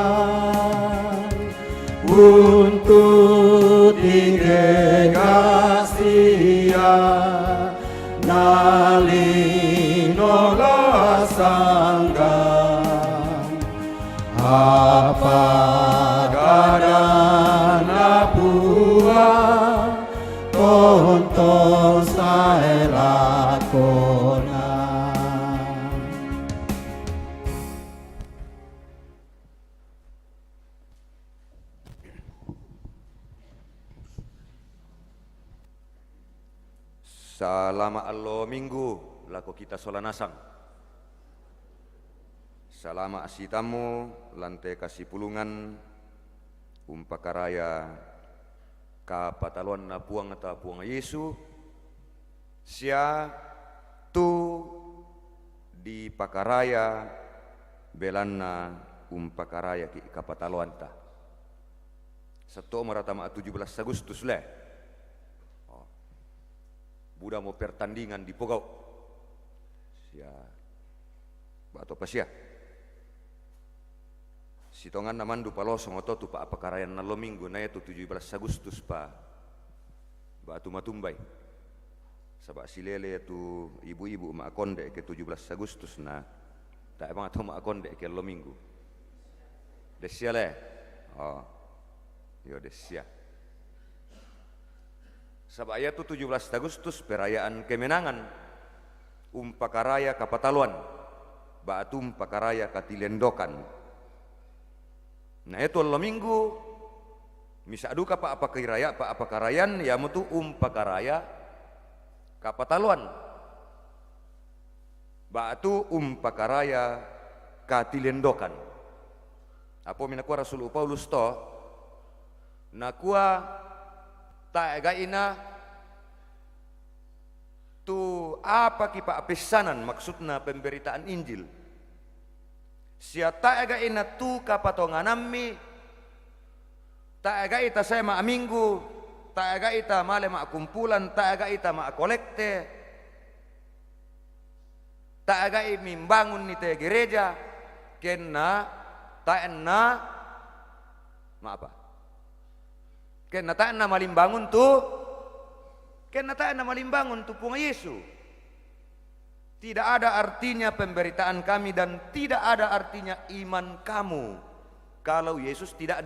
Untuk tinggasia Nalino lasanggan Apa kadana puang Tonton saya lakonan Salama allo minggu lako kita solanasang. Salama asitamu lante kasih pulungan umpakaraya kapataluan na puang ata puang Yesu sia tu di pakaraya belanna umpakaraya ki kapataluan ta. Sato maratama 17 Agustus le. Buda mau pertandingan di Pogau. Sia bato pasia. Sitongan namandu palosong oto tu pa apakarayan na lominggo na itu 17 Agustus pa batu matumbay. Sabak silele itu ibu-ibu maakonde ke 17 Agustus na tak emang atau maakonde ke lominggo. Desia le. Oh. Yo desia. Sabaya itu 17 Agustus perayaan kemenangan umpakaraya kapataluan batu umpakaraya katilendokan. Nah itu lo minggu misa aduka pa apa kiraya pa apa karayan ya mutu umpakaraya kapataluan batu umpakaraya katilendokan. Apo minakua Rasul Paulus to nakua taagaina tu apa kipa pesanan maksudna pemberitaan Injil sia taagaina tu kapatonganammi taagaita saya ma minggu taagaita male ma kumpulan taagaita ma kolekte taagai membangun ni te gereja kenna taenna ma apa kena tak na malimbangun tu puang Yesu. Tidak ada artinya pemberitaan kami dan tidak ada artinya iman kamu kalau Yesus tidak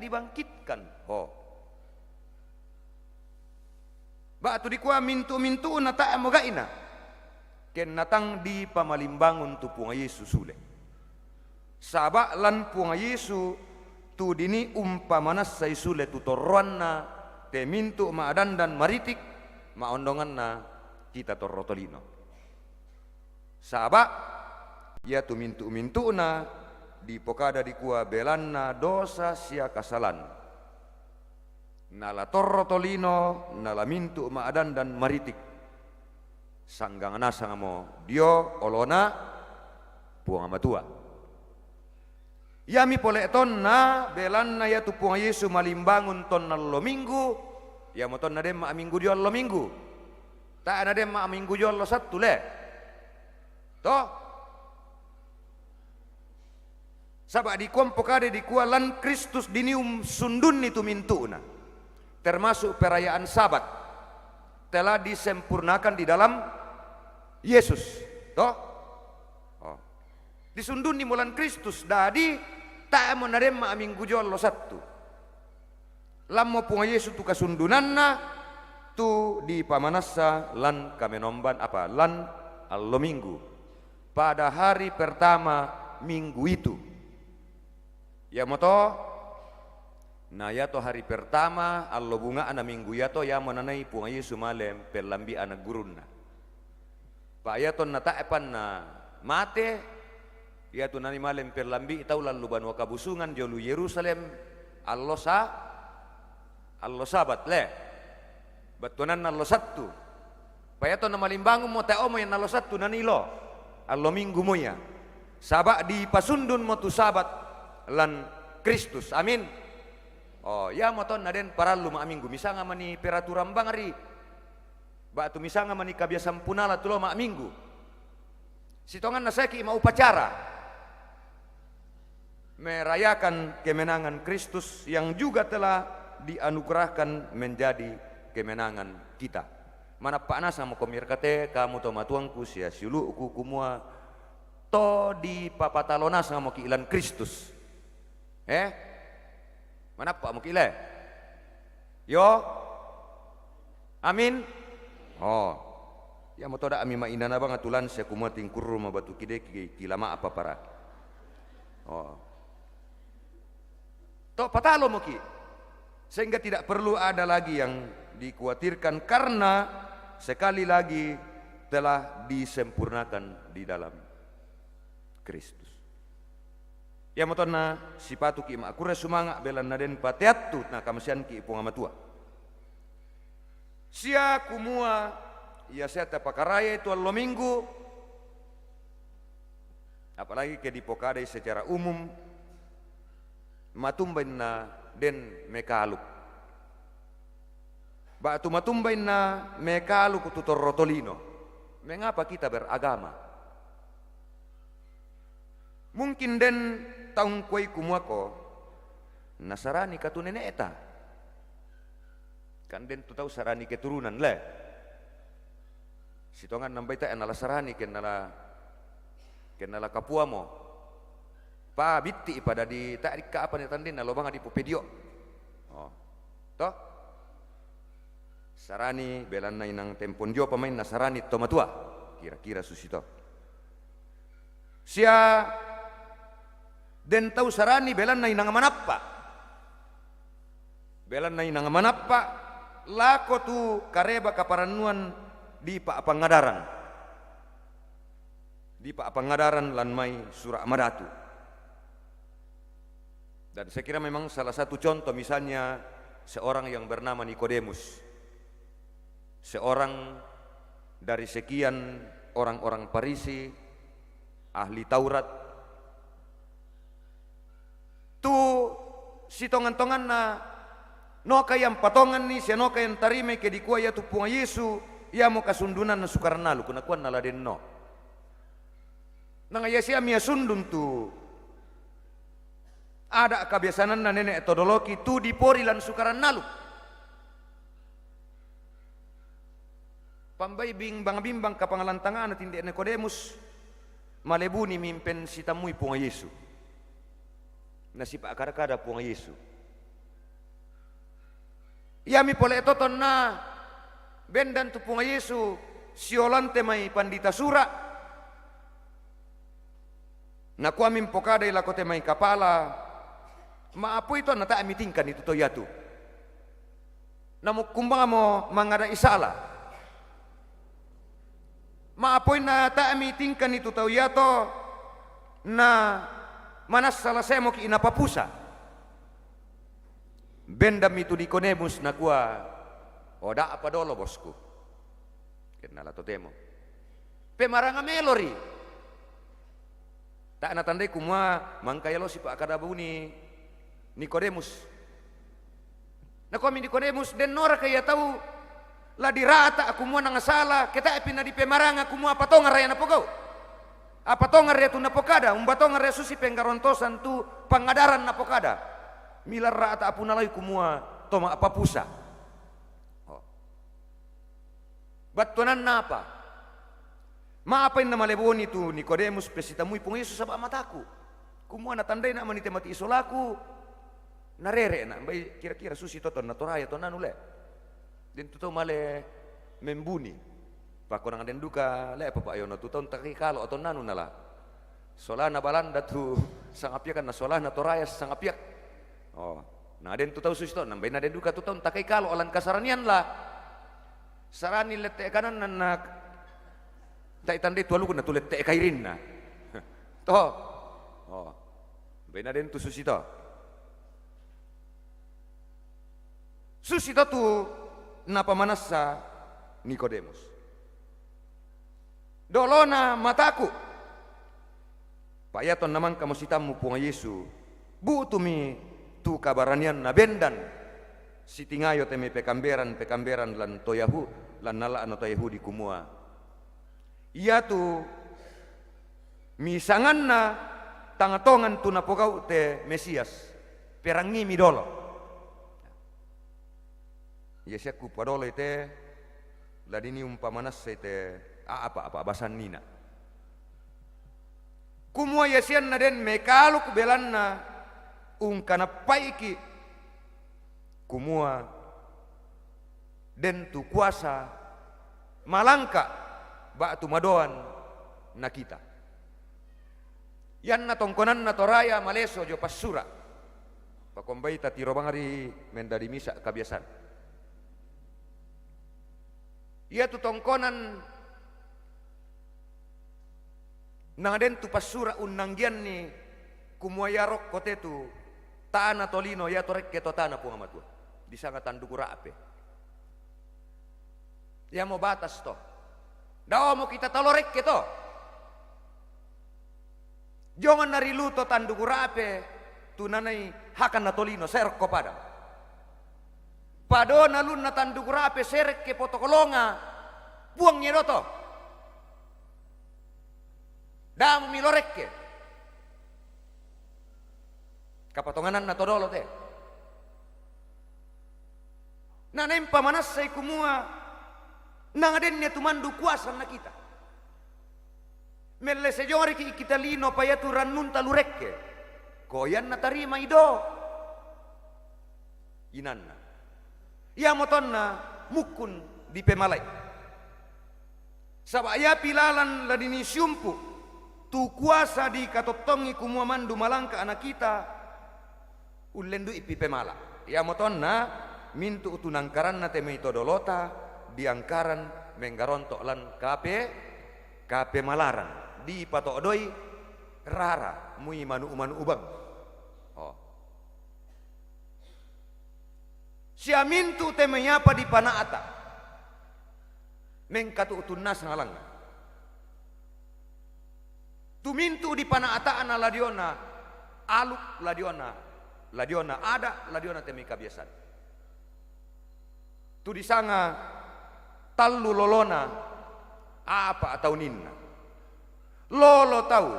dibangkitkan. Oh. Batu dikua mintu na ta mogaina. Ken natang di pamalimbangun tu puang Yesu sule. Sabak lan puang Yesu tu dini umpamanas sai sule tu torroanna te mintu ma adandan maritik ma ondonganna kita torrotolino. Sabab ya tu mintu-mintuna di pokada di kua belanna dosa sia kasalan. Nala torrotolino nala mintu ma adandan maritik. Sanggangana sangamo dio olona puang amatua. Yami pole tonna belanna ya tu puang Yesu malimbangun tonna lo minggu, ya mo tonna dem ma minggu dio lo minggu. Tak ada dem ma minggu dio lo satu le. Toh. Sabak di kompokade di kualan Kristus dinium sundun itu mintuna. Termasuk perayaan Sabat telah disempurnakan di dalam Yesus. Toh? Oh. Disundun di mulan Kristus dadi tak mau nadem ma minggu jollo satu. Lammo punga Yesus tu kasundunanna tu di pamanassa lan kamenomban apa lan allo minggu. Pada hari pertama minggu itu. Ya moto na yato hari pertama allo bunga ana minggu yato ya monanai punga Yesu malem pelambi anak gurunna. Pa yato na taepan na mate yato nani malem pelambi itau lalu banwa kabusungan jolu Yerusalem allo sabat le. Batunan allo satu. Pa yato na malimbangun mo tao mo yan allo satu nanilo allo minggu mo ya. Sabak di pasundun mo tu sabat lan Kristus. Amin. Oh, ya moton naden paralu ma minggu misanga mani peraturan bangari. Batu misanga mani kabiasaan punala tulo ma minggu. Sitongan nasaki ma upacara merayakan kemenangan Kristus yang juga telah dianugerahkan menjadi kemenangan kita. Mana pak nasa mo komirkate kamu to matuangku sia siuluku kumua to di papatalonas mo kiilan Kristus. Mana pak mo kile? Yo. Amin. Oh. Ya mo toda ami mainana bang atulan sia kumua tingkurru ma batu kide kilama apa para. Oh. To patalo mo ki. Sehingga tidak perlu ada lagi yang dikhawatirkan karena sekali lagi telah disempurnakan di dalam Kristus. Ya motonna sipatu ki makure sumanga belan naden pateatu na kamasian ki ipung amatua. Sia kumua ya sia tapakaraya itu allo minggu. Apalagi ke dipokade secara umum matumbain na den mekaluk. Batu matumbain na mekaluk tutor rotolino. Mengapa kita beragama? Mungkin den taung kuai kumuako Nasarani katu nenek eta. Kan den tu tahu sarani keturunan le. Sitongan nambai ta enala sarani kenala kapuamo. Pa bitti pada di tarik ka apa ni tandin nalo banga di popedio. Oh. Toh? Sarani belan na inang tempon dio pamain nasarani tomatua. Kira-kira susito. Sia den tahu sarani belan na inang manappa. Belan na inang manappa lako tu kareba kaparanuan di pa pangadaran. Di pa pangadaran lan mai surak madatu. Dan saya kira memang salah satu contoh misalnya seorang yang bernama Nikodemus. Seorang dari sekian orang-orang Farisi, ahli Taurat. Tu si tongan-tongan na noka yang patongan ni si noka yang tarime ke dikua ya tu punga Yesu ya mo kasundunan na sukarnalu kunakuan naladen no. Nang ya siya mia sundun tu ada kebiasaan na nenek etodologi tu dipori lan sukarnalu. Pambai bimbang kapangalan tangan na tindi Nikodemus malebuni mimpen si tamui punga Yesu. Nasipa akar-akar punga Yesu. Yami pole toton na bendan tu punga Yesu siolante mai pandita sura. Na kuamin pokada ila kote mai kapala Maapo itu na ta amitingkan itu to yatu. Namu kumbang mo mangada isala. Maapo na ta amitingkan itu to yato na manas salah saya mo ki inapapusa. Bendam itu Nikodemus na kuah. Oda apa dolo bosku. Kenala to temo. Pemaranga melori. Tak natandai kumwa mangkayalo si Pak Kadabu ni Nikodemus. Na kami Nikodemus den nora kaya tahu la dirata aku mua nang sala kita epina di pemaranga aku mua patonga raya na pogau. Apa tonga raya tu na pokada umbatonga raya susi penggarontosan tu pangadaran na pokada. Milar rata apuna lai kumua toma apa pusa. Oh. Batuanan napa? Maapain na malebon itu Nikodemus pesitamui pung Yesus sa mataku. Kumua natandai na manite mati isolaku. Narere na bay kira-kira susi toton na toraya to nanu le. Den tuto male membuni. Pakonang den duka le papa ayo na tuton taki kalo ato nanu nala. Solana balanda tu sangapia kan na solana toraya sangapia. Oh, na den tutau susi to nambay na den duka tuton takai kalo alan kasaranian la. Sarani lete kanan na tai tandai tualu kun na tulet te kairin na. To. Oh. Bay na den tu susi to. Susita tu napa manasa Nikodemus. Dolona mataku. Payaton naman kamusitamu punga Yesu. Butumi tu kabaranian na bendan. Sitingayo teme pekamberan lan toyahu lan nala ano toyahu di kumua. Iya tu misangan na tangatongan tu napogau te Mesias. Perangi midolo. Ya siaku padolo ite ladini umpamanas ite apa basan nina. Kumua yasian na den mekalu kubelan na kana paiki kumua den tu kuasa malangka ba tu madoan na kita. Yan na tongkonan na toraya maleso jo pasura. Pakombay tatiro bangari mendari misa kabiasan. Ia tu tongkonan nang den tu pasura unanggian ni kumuayarok kote tu tana tolino ya torek keto tana punga matua di sanga tandukura ape ya mo batas to daw mo kita talorek keto jongan nariluto tandukura ape tu nanay hakan na tolino ser ko pada Pado nalun na tandukurape serek ke potokolonga buang nyeroto. Damu milorek ke. Kapatonganan na todolo te. Nanem pamanas say kumua nangaden niya tumandu kuasa na kita. Melle sejori ki kita lino payatu rannun talurek ke. Koyan na tarima ido. Inanna. Ya motonna mukun di pemalai. Sabaya pilalan ladini syumpu tu kuasa di katotongi kumua mandu malangka anak kita ulendu ipi pemala. Ya motonna mintu utunangkaran na teme dolota diangkaran menggarontok lan kape malaran di patodoi rara mui manu ubang. Oh. Siamintu temeyapa di panaata mengkatu utunas ngalang tumintu di panaataan na ladiona aluk ladiona ada ladiona temi kabiasan tu disanga tallu lolona apa atau ninna lolo tahu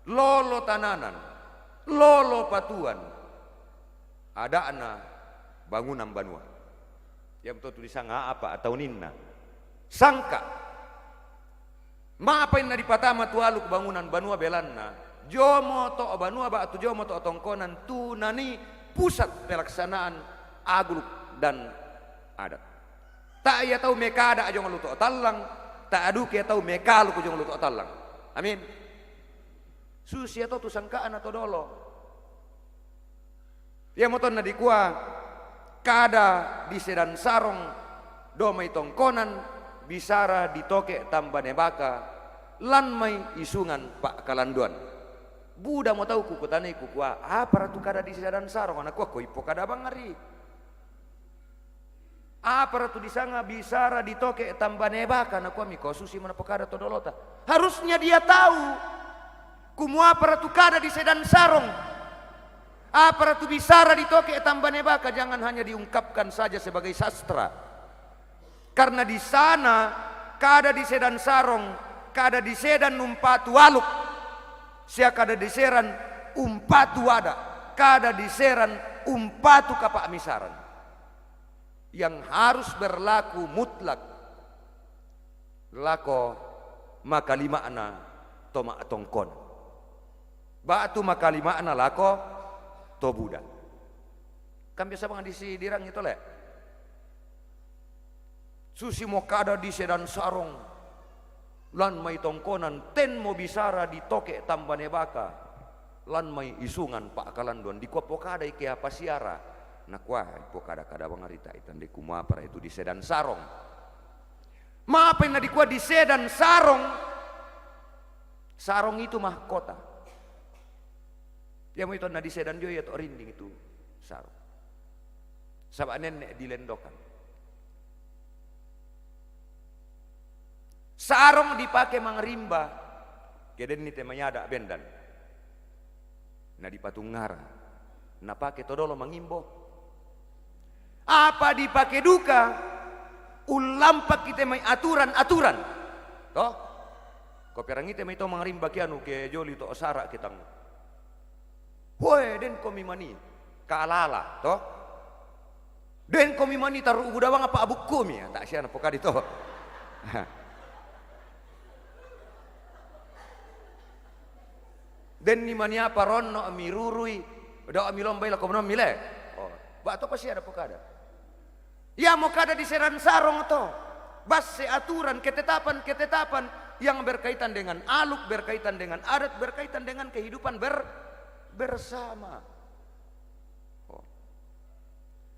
lolo tananan lolo patuan ada ana bangunan banua yang betul disanga apa atau ninna sangka maapain na di patama tu aluk bangunan banua belanna jomo to banua ba tu jomo to tongkonan tu nani pusat pelaksanaan aguluk dan adat tak ya tahu mekada aja ngaluto talang tak adu ke tahu mekalu ku jong luto talang amin susi atau tu sangkaan atau dolo Ya moton na di kuah kada di sedan sarong domai tongkonan bisara ditoke tambane baka lan mai isungan Pak Kalanduan. Buda mau tahu kukutane kukua apa ratu kada di sedan sarong anak kuah koipo kada bangari. Apa ratu disanga bisara ditoke tambane baka anak kuah miko susi mana pokada todolota. Harusnya dia tahu kumua apa ratu kada di sedan sarong. Apa ratu bisara ditoke tambane baka jangan hanya diungkapkan saja sebagai sastra. Karena di sana kada di sedan sarong, kada di sedan umpatu waluk. Sia kada di seran umpatu wada, kada di seran umpatu kapak misaran. Yang harus berlaku mutlak. Lako makalimana toma tongkon. Batu makalimana lako to Buddha. Kan biasa bang di dirang itu le. Susi mo kada di sedan sarong. Lan mai tongkonan ten mo bisara ditoke tambane baka. Lan mai isungan Pak Kalanduan di kuapo kada ike apa siara. Nak wah ipo kada bang arita itan di kuma para itu di sedan sarong. Maapa yang di kuah di sedan sarong. Sarong itu mahkota. Yang itu na di sedan jo ya to rinding itu sarung. Sabak nenek dilendokan. Sarung dipakai mangrimba. Keden ni temanya ada bendan. Na di patung ngara. Na pakai todolo mangimbo. Apa dipakai duka? Ulampak kita may aturan-aturan. Toh? Koperang ite may to mangrimba kianu ke joli to osara kitang. Hoy, den komi mani kaalala, toh? Den komi mani taruh budawang apa abuk komi ya, tak siapa pokadi toh. Den ni mani apa ronno amirurui, udah amilombai lah komenom mile. Oh, ba to pasti ada pokada. Ya mau kada di seran sarong toh. Bas aturan ketetapan yang berkaitan dengan aluk, berkaitan dengan adat, berkaitan dengan kehidupan bersama. Oh.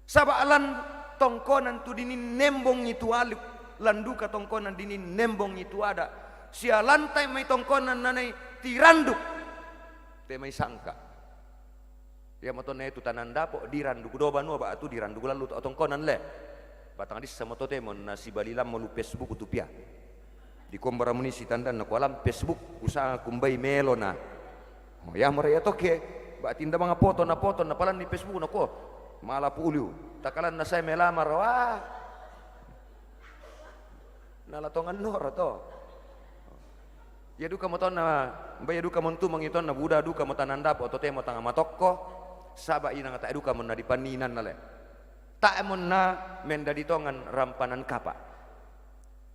Sabalan tongkonan tu dini nembong itu aluk, landuka tongkonan dini nembong itu ada. Sia lantai mai tongkonan nanai tiranduk, te mai sangka. Ya motone itu tanan dapo diranduk do banu ba tu diranduk lalu tongkonan le. Batang dis sama tote mon nasi balilam molu Facebook utupia. Di kombara munisi tandan na kolam Facebook usaha kumbai melona. Oh ya mereka toke, bak tinda mga foto na palan di Facebook na ko, malah puliu, takalan na saya melamar, wah, nalatongan nor to. Ya duka mo to na, baya duka mo tu mangiton na Buddha duka mo tananda po to te mo tanga matokko, saba ina nga ta duka mo na di paninan na le, ta mo na menda ditongan rampanan kapa.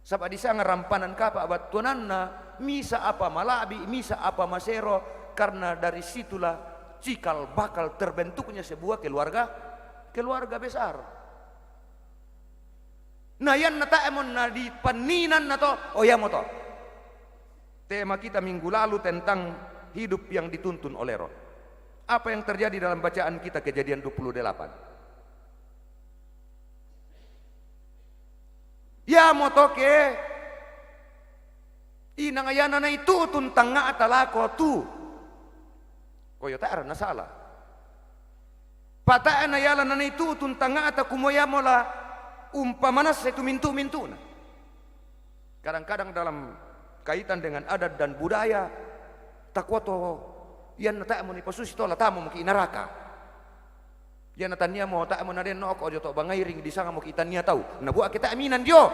Saba di sana rampanan kapa batunan na misa apa malabi, misa apa masero. Karena dari situlah cikal bakal terbentuknya sebuah keluarga besar. Nah yan nata emon na di paninan na to, oh ya mo to. Tema kita minggu lalu tentang hidup yang dituntun oleh roh. Apa yang terjadi dalam bacaan kita Kejadian 28? Ya mo to ke inangayana na itu tuntang nga atalako tu. Koyo ta na salah. Pataan na yala na itu tuntanga ata kumoya mola umpamanas itu mintu-mintu na. Kadang-kadang dalam kaitan dengan adat dan budaya takwato yan na ta mo ni pasusi to la tamo mo ki naraka. Yan na tanya mo ta mo na den no ko joto bangairing di sanga mo kita niya tahu. Nabuak kita aminan dio.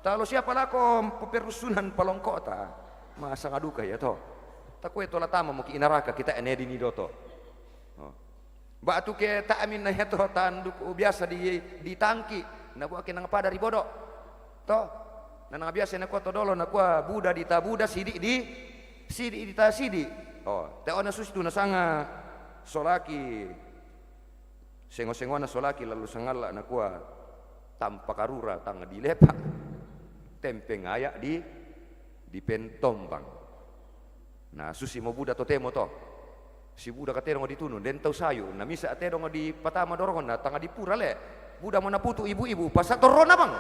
Talo siapa lako peperusunan palongko ta. Masa ngaduka ya to. Takwe to latama mo ki inaraka kita enedi ni doto. Oh. Batu ke ta amin na heto tanduk biasa di tangki na buat ke nang pada ribodo. To. Na biasa na ko to dolo na ko Buddha di tabuda sidi di ta sidi. Oh, te ona sustu na sanga solaki. Sengo-sengona solaki lalu sangala na ko tampa karura tanga dilepa. Tempeng ayak di pentombang. Nah susi mo Buddha to temo to Si budak atero di tunun den tau sayu na misa atero di patama dorongon na tanga di pura le budak mana putu ibu-ibu pas torona bang.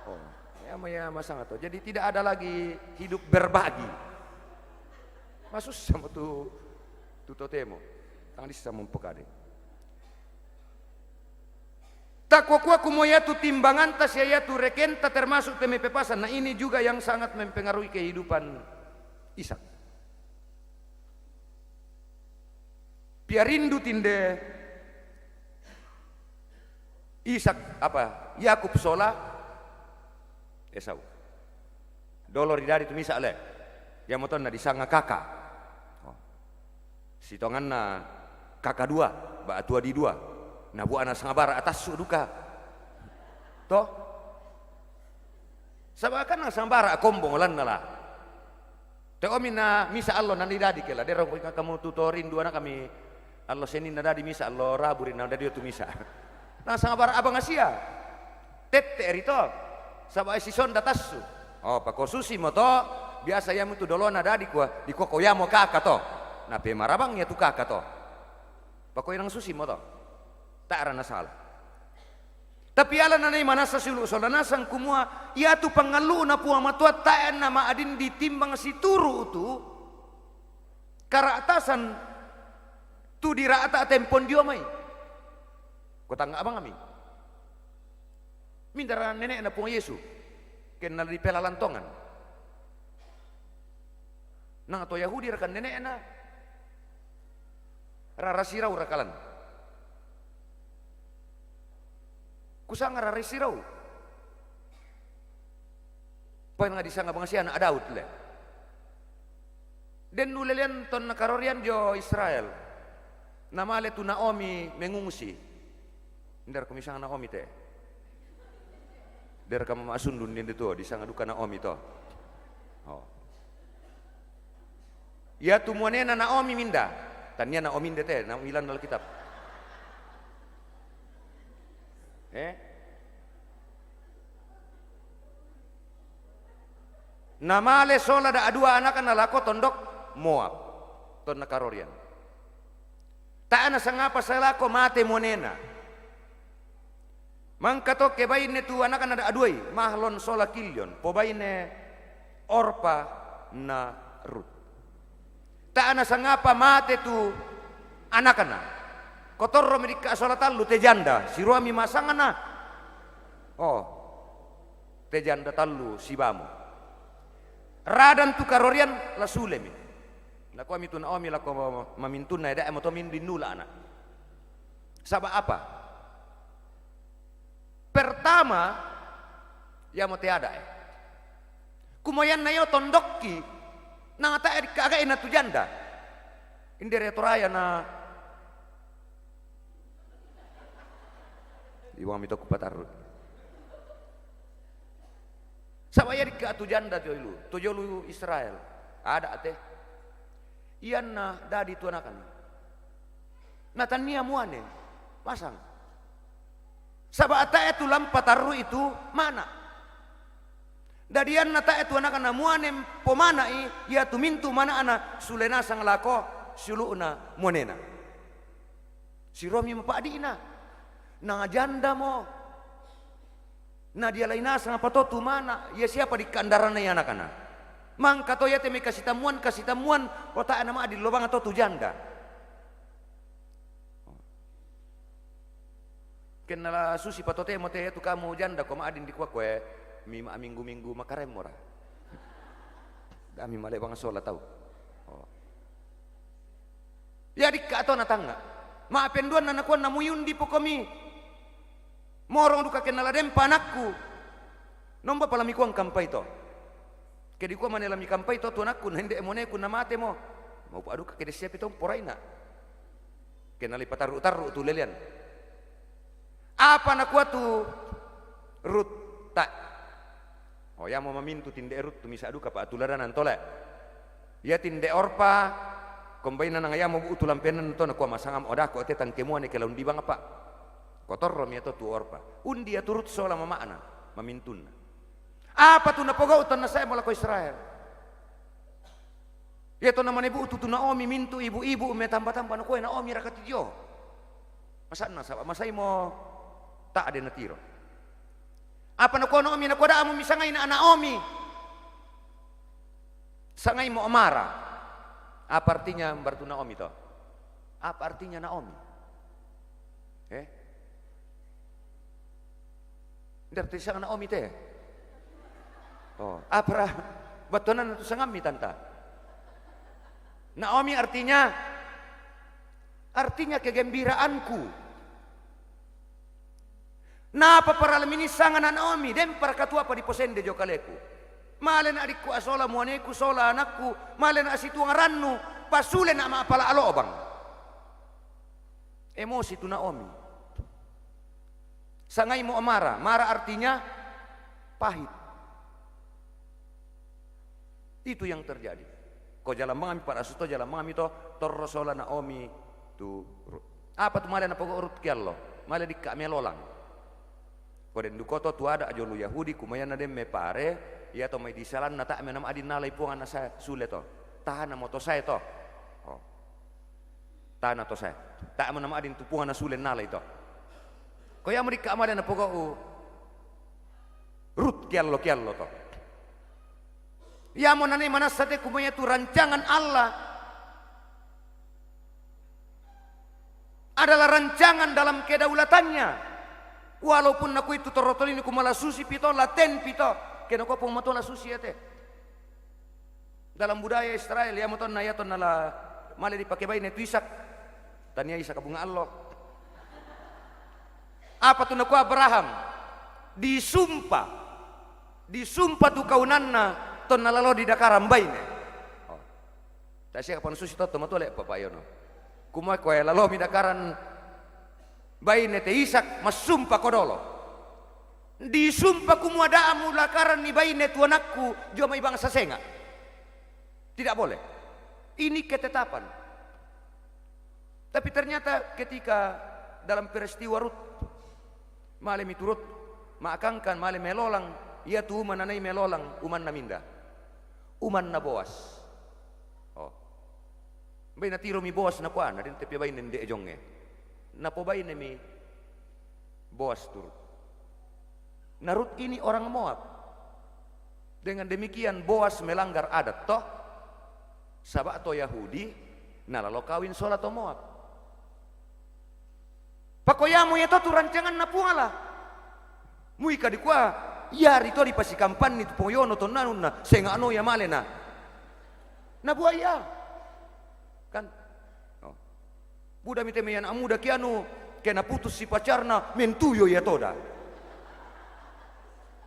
Oh, ya masang atau jadi tidak ada lagi hidup berbagi. Masus sama tu totemo tang di sama pekade. Takwa kumoya tu timbangan tas ya tu rekenta termasuk teme pepasan. Nah ini juga yang sangat mempengaruhi kehidupan Ishak. Piarindu tinde Ishak apa Yakub sola Esau dolor dari tu misa le yang moton na disanga kakak si tongan na kakak dua ba tua di dua na bu ana sangabara atas suduka toh sabakan na sangabara kombong lan nala te omina misa Allah nan dadi kela dero kamu tutorin dua na kami Allah senin nada di misa, Allah rabu rin nada dia tu misa. Nah sangabar abang asia, tete erito, sabay sison datasu. Oh pako susi mo to, biasa ya mutu dolo nada di kuah koyamo kakak to. Nah pemarabang ya tu kakak to. Pako yang susi mo to, tak rana salah. Tapi ala nanay manasa sulu solanasang kumua, ya tu pangalu na puang matua taen nama adin ditimbang si turu tu, karatasan tu dirata tempon dia mai. Kau tangga abang kami. Minta nenek na pung Yesus. Kenal di pelalantongan. Nang atau Yahudi rekan nenek na. Rara sirau rakalan. Kusang rara sirau. Poin nga disanga bang siya na Daud le. Den nulelian ton nakarorian jo Israel. Nama le tu Naomi mengungsi. Ndar kumisang Naomi te. Der kamu masundun din itu di sanga duka Naomi to. Oh. Ya tu muanena Naomi minda. Tania Naomi te Naomi ilan dalam kitab. Nama le sola da dua anak kan lako tondok Moab. Ton nakarorian. Taana sangapa salako mate monena. Mangkato ke baine tu anakan ada aduai mahlon sola kilyon po baine Orpa na Rut. Taana sangapa mate tu anakana. Kotorro medika sola tallu te janda siruami masangana. Oh. Te janda tallu sibamu. Radan tu karorian la sulemi. Lako amitun Naomi lako mamintun na eda emotomin dinula anak. Sabab apa? Pertama, ya mo tiada kumoyan na yo tondokki nang ta kaga ina tu janda. Indere toraya na iwang mito kupatar. Sabaya dika tu janda tu jolu Israel. Ada teh. Iyan na dadi tu anakan. Natania muane pasang. Sabata itu lampataru itu mana? Dadian nata itu anakan muane pomanai ya tu mintu mana ana sulena sang lako suluna monena. Si Romi mapadina. Nang janda mo. Na dia laina sang apa tu mana? Ya siapa di kandaran ya anak-anak. Mang kato ya temi kasih tamuan kota nama di lubang atau tu janda. Kenala susi patote mote tu kamu janda koma adin di kuakwe mima minggu makarem mora. Dami male bang sola tahu. Oh. Ya dikato na tanga. Ma penduan na nakuan namuyun di pokomi. Morong duka kenala dempa anakku. Nomba pala mikuang kampai to. Kedi ko manela mi kampai to anakku hende emone ku namate mo. Mau padu ka kede siap itu poraina. Kenali pataru-taru tu lelian. Apa nakua tu Rut tak. Oh ya mau mamintu tinde Rut tu misa aduka pa atularan antole. Ya tinde Orpa kombaina nang ya mau utulam penan to nakua masangam odah ko te tangkemuane kelaun di bang apa. Kotor rom ya to tu Orpa. Undi ya turut sola mama ana mamintun. Apa tu napoga uton na saya mola ko Israel. Ya to namanya ibu tutu Naomi mintu ibu-ibu me tambah-tambah na koe Naomi rakat jo. Masa na saba masai mo tak ada natiro. Apa na ko Naomi na ko da amo misangai na Naomi. Sangai mo amara. Apa artinya bertu Naomi to? Apa artinya Naomi? Dari sang Naomi teh. Oh, apa batunan itu sangami tanta? Naomi artinya kegembiraanku. Napa para lemini sangan Naomi dem para katua apa di posende jo kaleku. Malen adikku asola muaneku sola anakku, malen asitu ngarannu, pasulen ama apala alobang. Emosi tu Naomi. Sangai mo amara, mara artinya pahit. Itu yang terjadi. Ko jalan mangami para suto jalan mangami to torrosola Naomi tu. Apa tu male na pogo urut kiallo? Male di ka melolang. Ko den dukoto tu ada ajo lu Yahudi kumayana dem me pare ya to mai disalan na ta menam adin nalai puangan na sa sule to. Tahan na moto saya to. Oh. Tahan na to saya. Ta menam adin tu puangan na sule nalai to. Ko ya mo di ka male na pogo rut kiallo to. Ya monane manasate kumanya itu rancangan Allah adalah rancangan dalam kedaulatannya. Walaupun aku itu torotolini kumala susi pito laten pito kena ko pung matola susi ate. Dalam budaya Israel ya moton na yaton nala male dipakai bayi netu Isak tania Isak bunga Allah. Apa tu naku Abraham disumpah tu kaunanna ton nalalo di dakaram baine. Oh. Tak siya kapan susi to matole papayono. Kumay ko lalo mi dakaran baine te Isak masumpa kodolo. Disumpah kumuada amu lakaran ni baine tu anakku jo mai bangsa senga. Tidak boleh. Ini ketetapan. Tapi ternyata ketika dalam peristiwa Rut male miturut maakangkan male melolang ia tu mananai melolang uman naminda. Uman na Boas. Oh. Bay na tiro mi Boas na kuan, adin tepi bay nende ejonge. Na po bay mi Boas turut. Narut ini orang Moab. Dengan demikian Boas melanggar adat toh. Sabak to Yahudi nalalo kawin sola to Moab. Pakoyamu ya to rancangan na puala. Muika di kwa yari to di pasikampan ni poyono to nanuna senga ano ya malena na buaya kan oh. Buda mitemeyan amuda kianu kena putus si pacarna mentuyo ya toda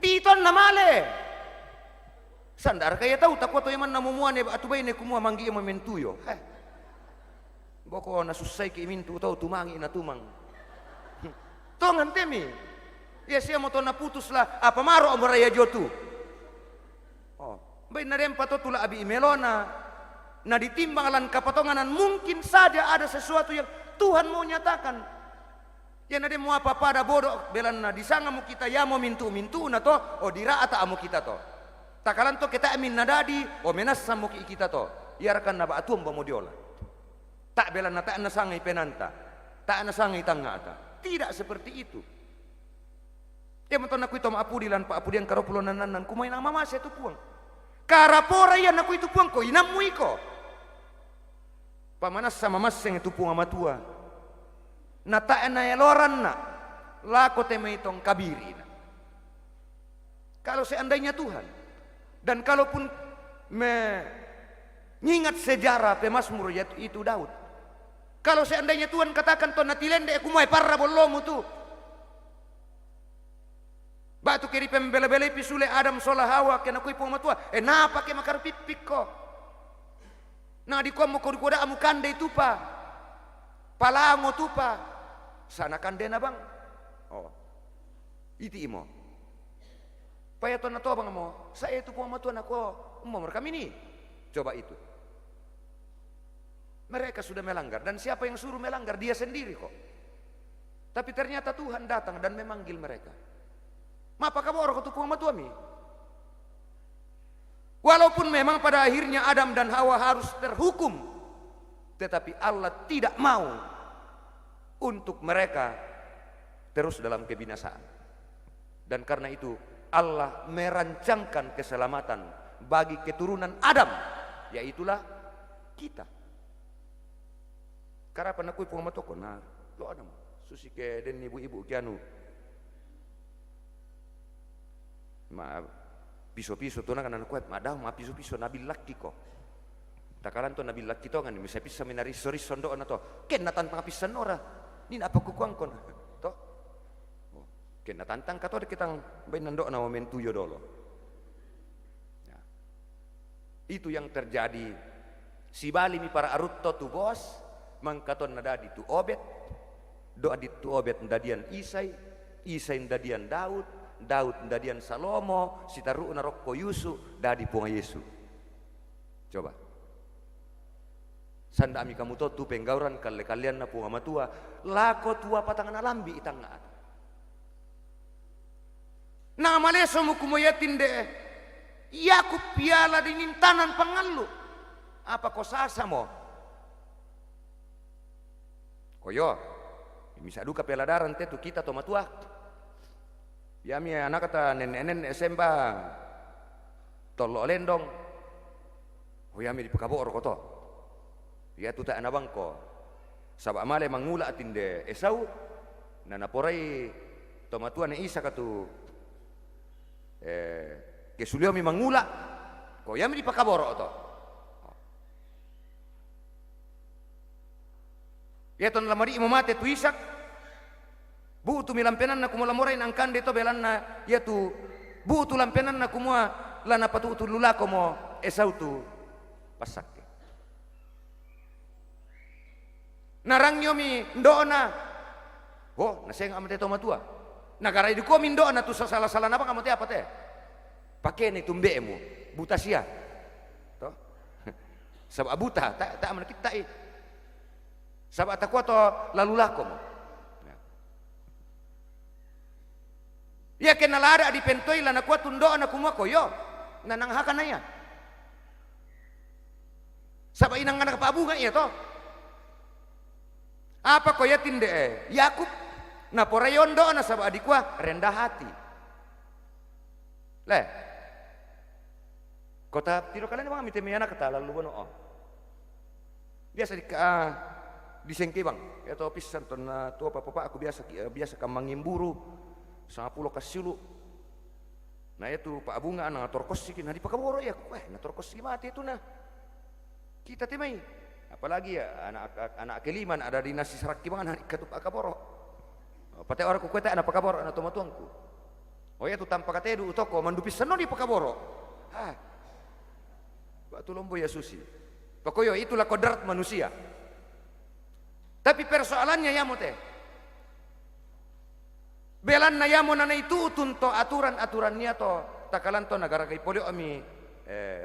diton na male sandar kaya tahu takwa to yaman namumuane atu bayne kumua manggi mo mentuyo boko na susay ki mintu to tumangi na tumang tongan temi. Ya siya mo to naputus lah apa maro ang raya jotu. Oh, bay na rin pa to tula abi imelona na ditimbang alan kapatonganan mungkin saja ada sesuatu yang Tuhan mau nyatakan. Ya na rin mo apa pada bodoh belan na disanga mo kita ya mo mintu na to o diraata amo kita to. Takalan to kita amin nadadi o menasa mo kita to. Iarkan na ba atum ba mo diola. Tak belan na tak nasangay penanta. Tak nasangay tangata. Tidak seperti itu. Ya menton aku itu maapudilan pa apudian karopulo nanan kumain ang mama saya tu puang. Karapora yan aku itu puang ko inamu iko. Pamanas sama maseng itu puang amatua. Nataan na eloran na lako tema itong kabiri na. Kalau seandainya Tuhan dan kalaupun mengingat sejarah pemasmur itu Daud. Kalau seandainya Tuhan katakan to natilende kumai parra bollomu tu. Batu kiri pembele-bele pisule Adam sola Hawa kena kui pong matua. Napa ke makar pipik ko. Na di ko mo koda amu kande itu pa. Palango tu pa. Sana kande na bang. Oh. Iti imo. Paya to na to bang mo. Sa itu pong matua na ko. Umur kami ni. Coba itu. Mereka sudah melanggar dan siapa yang suruh melanggar dia sendiri kok. Tapi ternyata Tuhan datang dan memanggil mereka. Mapa kamu orang ketupuang matuami? Walaupun memang pada akhirnya Adam dan Hawa harus terhukum, tetapi Allah tidak mau untuk mereka terus dalam kebinasaan. Dan karena itu Allah merancangkan keselamatan bagi keturunan Adam, yaitulah kita. Karena pernah kui pengamatoko, nah lo Adam, susi ke den ibu-ibu kianu, piso-piso tu nak anak kuat, madam ma piso-piso nabil laki ko. Takaran tu nabil laki to kan, bisa pisa menari sori sondo na to. Ken natantang pisan ora, ni apa kukuang kon to. Ken natantang kato de kitang bain nando na momen tuyo dolo. Ya. Itu yang terjadi. Si bali mi para arutto tu bos, mangkaton nadadi tu obet, doa di tu obet ndadian Isai, Isai ndadian Daud, Daud ndadian Salomo, sitaru na rokko Yusu, dadi punga Yesu. Coba. Sanda ami kamu to tu penggauran kalian na punga matua, lako tua patangan alambi itang naat. Na maleso mo kumoyatin de, Yakub piala dinintanan pangalu. Apa ko sasa mo? Koyo, misa duka peladaran te tu kita to matua. Ya mi anak kata nenek-nenek sembang tolo lendong. Oh ya mi di pakabor ko to. Ya tu tak anabang ko. Sabak male mangula tinde Esau na naporai tomatua ne Isa katu kesulio mi mangula. Ko ya mi di pakabor to. Ya ton lamari imamate tu Isak. Butu milampenan na kumula moray ang kande to belan na yatu butu lampenan na kumua lana patutu lulako mo Esau tu pasak. Narangyo mi ndona. Oh, naseng amate to matua. Nagaray di ko mi ndona tu salah-salah na pa kamate apa te? Pakai ni tumbe mo buta siya. To. Sabab buta tak man kita sabab takwa to lalulako mo. Ya kenalada di pentoi la nakuat tundo na kumwa koyo nananghakan na ya. Sabay nang anak pabunga iya to. Apa koya tinde Yakub na porayondo na sabay adikwa rendah hati. Le. Kota tiro kalian bang mitemi anak kata lalu bono oh. Biasa di sengke bang. Ya to pisan ton tua papa aku biasa kamangimburu. 10 kasilu. Nah itu Pak Bunga na torkos siki na di pakaboro ya. Na torkos siki mati itu nah. Kita temai. Apalagi ya anak keliman ada di nasi serak kibangan katu pakaboro. Pate orang ku kueta anak pakaboro anak tomatuangku. Oh ya tu tanpa katedu toko mandupis seno di pakaboro. Ah. Batu lombo ya susi. Pokoknya itulah kodrat manusia. Tapi persoalannya ya mote. Belan na yamo na itu tunto aturan-aturannya to takalan to negara kai polio ami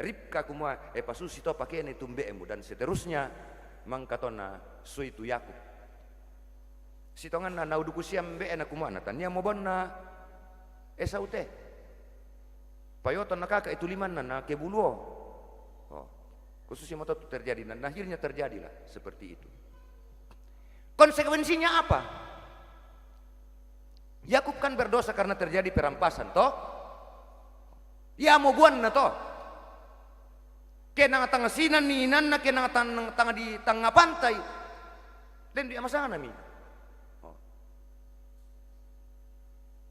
ripka kumua pasusi to pakai ni tumbeemu dan seterusnya mangkatona suitu Yakub. Sitongan na nauduku siam be na kumua na tanya mo bon na Esau te. Payoton na kaka itu liman na kebuluo. Oh, khususnya moto terjadi dan akhirnya terjadilah seperti itu. Konsekuensinya apa? Yakub kan berdosa karena terjadi perampasan toh. Ya mau buan na toh. Kena tanga sinan ni nan na kena tanga di tengah pantai. Dan dia masalah nami. Oh.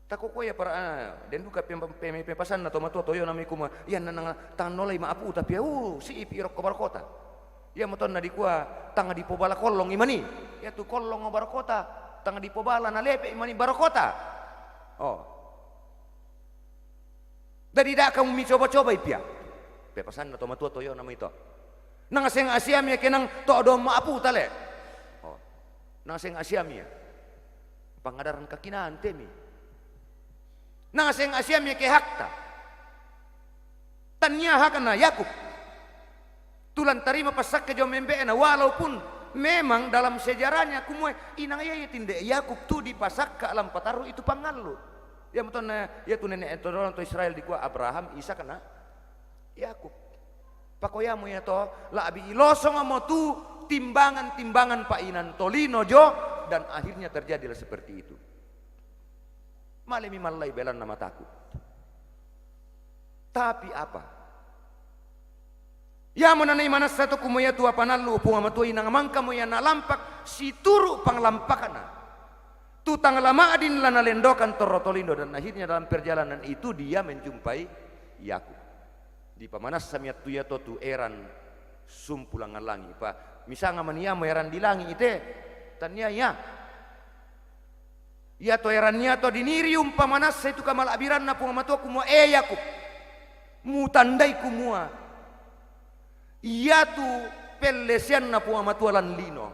Tako ko ya para den duka pempasan na tomato toyo nami kuma. Yan na tangan nolay maapu tapi si ipirok ko barkota. Ya moton na di kuah tanga di pobala kolong imani. Ya tu kolong barkota. Tanga di pobala na lepe imani barokota. Oh. Dari dak kamu mi coba-coba ipia. Pepasan na tomatua toyo nama itu. Nang aseng asiam ya kenang to do maapu tale. Oh. Nang aseng asiam ya. Pangadaran kakinaan temi. Nang aseng asiam ya ke hakta. Tanya hakana Yakub. Tulan tarima pasak ke jomembe na walaupun memang dalam sejarahnya kumue inang ya tinde Yakub tu dipasak ke alam pataru itu pangalu. Ya betul ya tu nenek itu orang tu Israel di kuah Abraham, Ishak kana. Yakub. Pakoyamu ya to labi ilosong mo tu timbangan-timbangan painan tolino jo, dan akhirnya terjadilah seperti itu. Malemi malai belan nama takut. Tapi apa? Ya menanai mana satu kumuya tua panalu punga matua inang mangka mo ya nalampak si turu panglampakana. Tutang lama adin lana lendokan torotolindo, dan akhirnya dalam perjalanan itu dia menjumpai Yakub. Di pamanas samiat tuya tu eran sumpulangan langi pa misanga mania mo eran dilangi ite tanya ya to erannya to diniri pamanas itu kamal abiran na punga matua kumua Yakub mu tandai kumua iya tu pelesian na punga matua lan lino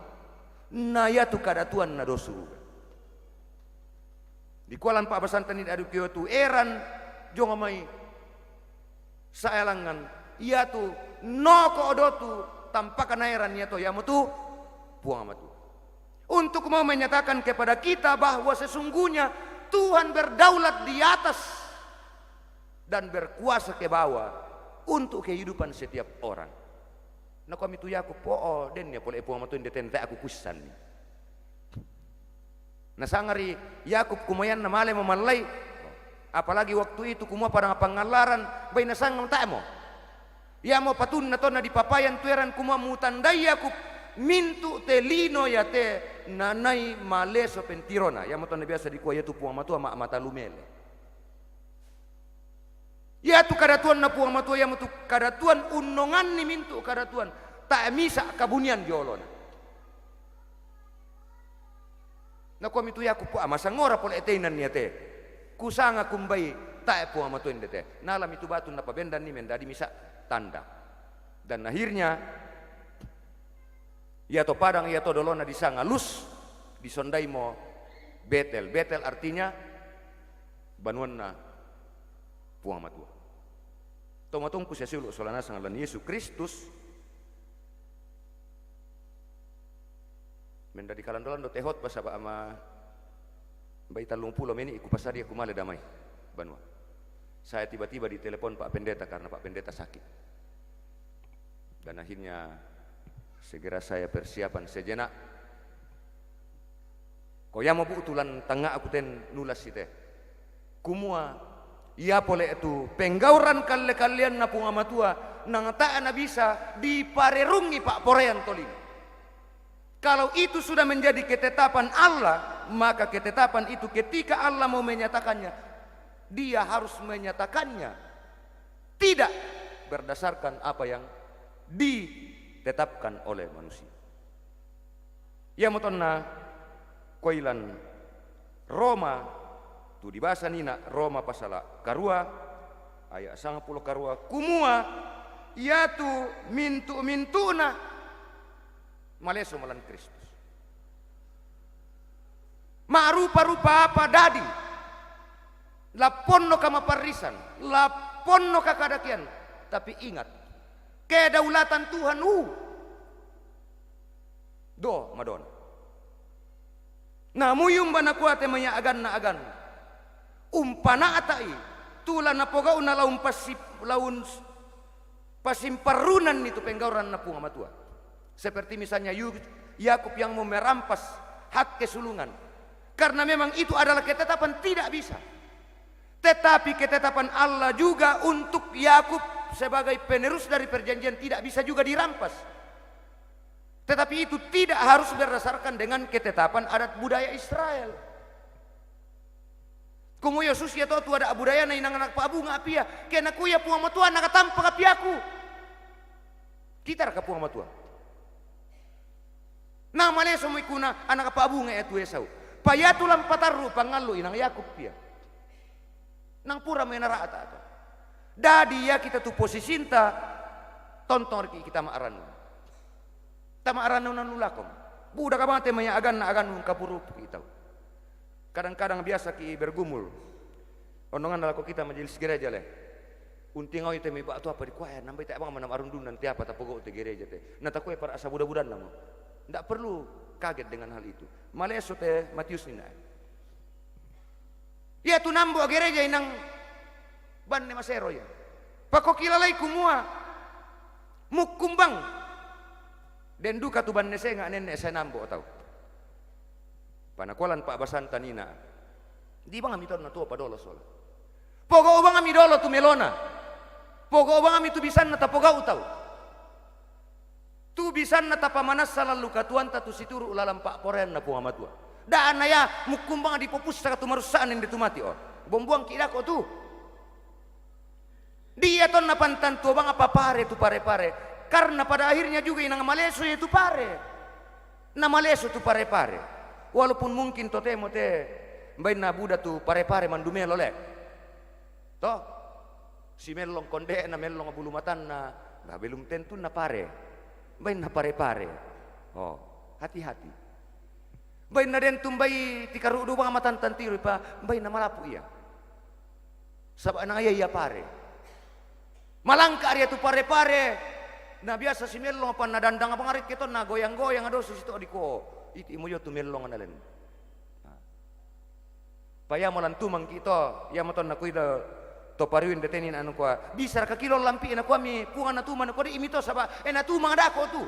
na ya tu kadatuan na dosu di kualan pa basantan ni adu kyo tu eran jonga mai saelangan ia tu no koodotu tampakan airan ia tu yamu tu puang amatu untuk mau menyatakan kepada kita bahwa sesungguhnya Tuhan berdaulat di atas dan berkuasa ke bawah untuk kehidupan setiap orang. Nah kami tu Yakub po den ya boleh puang amatu indetente aku kusan. Nah sangari Yakub kumayan namale memalai. Apalagi waktu itu kumua pada pangalaran bayi nasang taemo. Ya mau patun na to na di papayan tueran kumua mutandai Yakub mintu telino ya te nanai maleso pentirona. Ya mau to na biasa di kuaya tu puang matua mak mata lumele. Ya tu kadatuan na puang matua ya mau tu kadatuan unongan ni mintu kadatuan tak misa kabunian diolona. Na kami tu Yakub po amasangora pole eteinan ni te. Kusanga kumbai tak puang matu indete. Nalam itu batu napa bendan ni mendadi misa tanda. Dan akhirnya ya to padang ya to dolona disanga lus disondai mo Betel. Betel artinya banuanna puang matu. Tomatungku sesiulu solana sangalan Yesus Kristus mendadi kalandolan do tehot pasaba ama Bayi talung pulau ini ikut pasari aku malah damai Banua. Saya tiba-tiba ditelepon Pak Pendeta karena Pak Pendeta sakit. Dan akhirnya segera saya persiapan sejenak. Kau yang mau tulan tengah aku ten nulas itu. Kumua ia boleh itu penggauran kalian napung amatua nang tak ana bisa diparerungi Pak Porean tolin. Kalau itu sudah menjadi ketetapan Allah, maka ketetapan itu ketika Allah mau menyatakannya, dia harus menyatakannya tidak berdasarkan apa yang ditetapkan oleh manusia. Ya mutonna koilan Roma tu di bahasa nina Roma pasala karua ayat 90 karua kumua yatu mintuna maleso malan Kristus. Marupa-rupa apa dadi. Laponno kama parisan, laponno kakadakian. Tapi ingat, kedaulatan Tuhan do madon. Na muyum bana kuate maya agan na agan. Umpana atai tulan na poga una laun pasimperunan itu penggauran na punga matua. Seperti misalnya Yakub yang mau merampas hak kesulungan. Karena memang itu adalah ketetapan tidak bisa. Tetapi ketetapan Allah juga untuk Yakub sebagai penerus dari perjanjian tidak bisa juga dirampas. Tetapi itu tidak harus berdasarkan dengan ketetapan adat budaya Israel. Kumu Yesus ya tu ada budaya na inang anak pabu ngapia. Kena kuya puang matua nak tampak apiaku. Kita raka puang matua. Nah mana semua ikuna anak apa abu nggak itu esau. Payatulam pataru pangalu inang Yakub pia. Nang pura menara ata. Dadi ya kita tu posisinta tonton kita maaran. Tamaaran nan nulakom. Budak abang temanya agan na agan kapuru kita. Kadang-kadang biasa ki bergumul. Ondongan dalam kita majelis gereja leh. Unting au ite me ba tu apa di kuaya nambai tak abang manam arundun nanti apa tak pokok te gereja te. Nata kue para asa budak-budak namo. Tidak perlu kaget dengan hal itu. Maleso te Matius nina. Ya tu nambo gereja inang ban ne masero ya. Pakokilalay kumua. Mukumbang. Den duka tu ban nese nga nenek saya nambo tau. Panakolan Pak Basan tanina. Di bang amiton na tuwa padolo sola. Pogo bang ami dolo tu melona. Pogo bang ami tu bisan na tapogau tau. Tu bisan na tapamanas salalu katuan tatu situru ulalam Pak Poren na puang matua. Daan na ya mukumbang di popus sa katumarusaan yang ditumati or. Bombuang kira ko tu. Dia ton napantan tu bang apa pare tu pare-pare. Karena pada akhirnya juga inang maleso itu pare. Na maleso tu pare-pare. Walaupun mungkin totemo te bain na buda tu pare-pare mandumelo le. Toh si melong konde na melong bulu matan na belum tentu na pare. Bain na pare-pare. Oh, hati-hati. Bain na den tumbai tikaru bang matan tantiru pa bain na malapu iya. Sabak na iya pare. Malangka dia tu pare-pare. Nah biasa si melong apa na dandang apa ngarit keton na goyang-goyang ado situ adiko. Iti mo yo tu melong analen. Paya mo lantu mang kito, ya mo ton na kuida to pariwin detenin anu kwa. Bisa ka kilo lampi na kwa mi puang na tuman ko di imito saba na tu mang dako tu.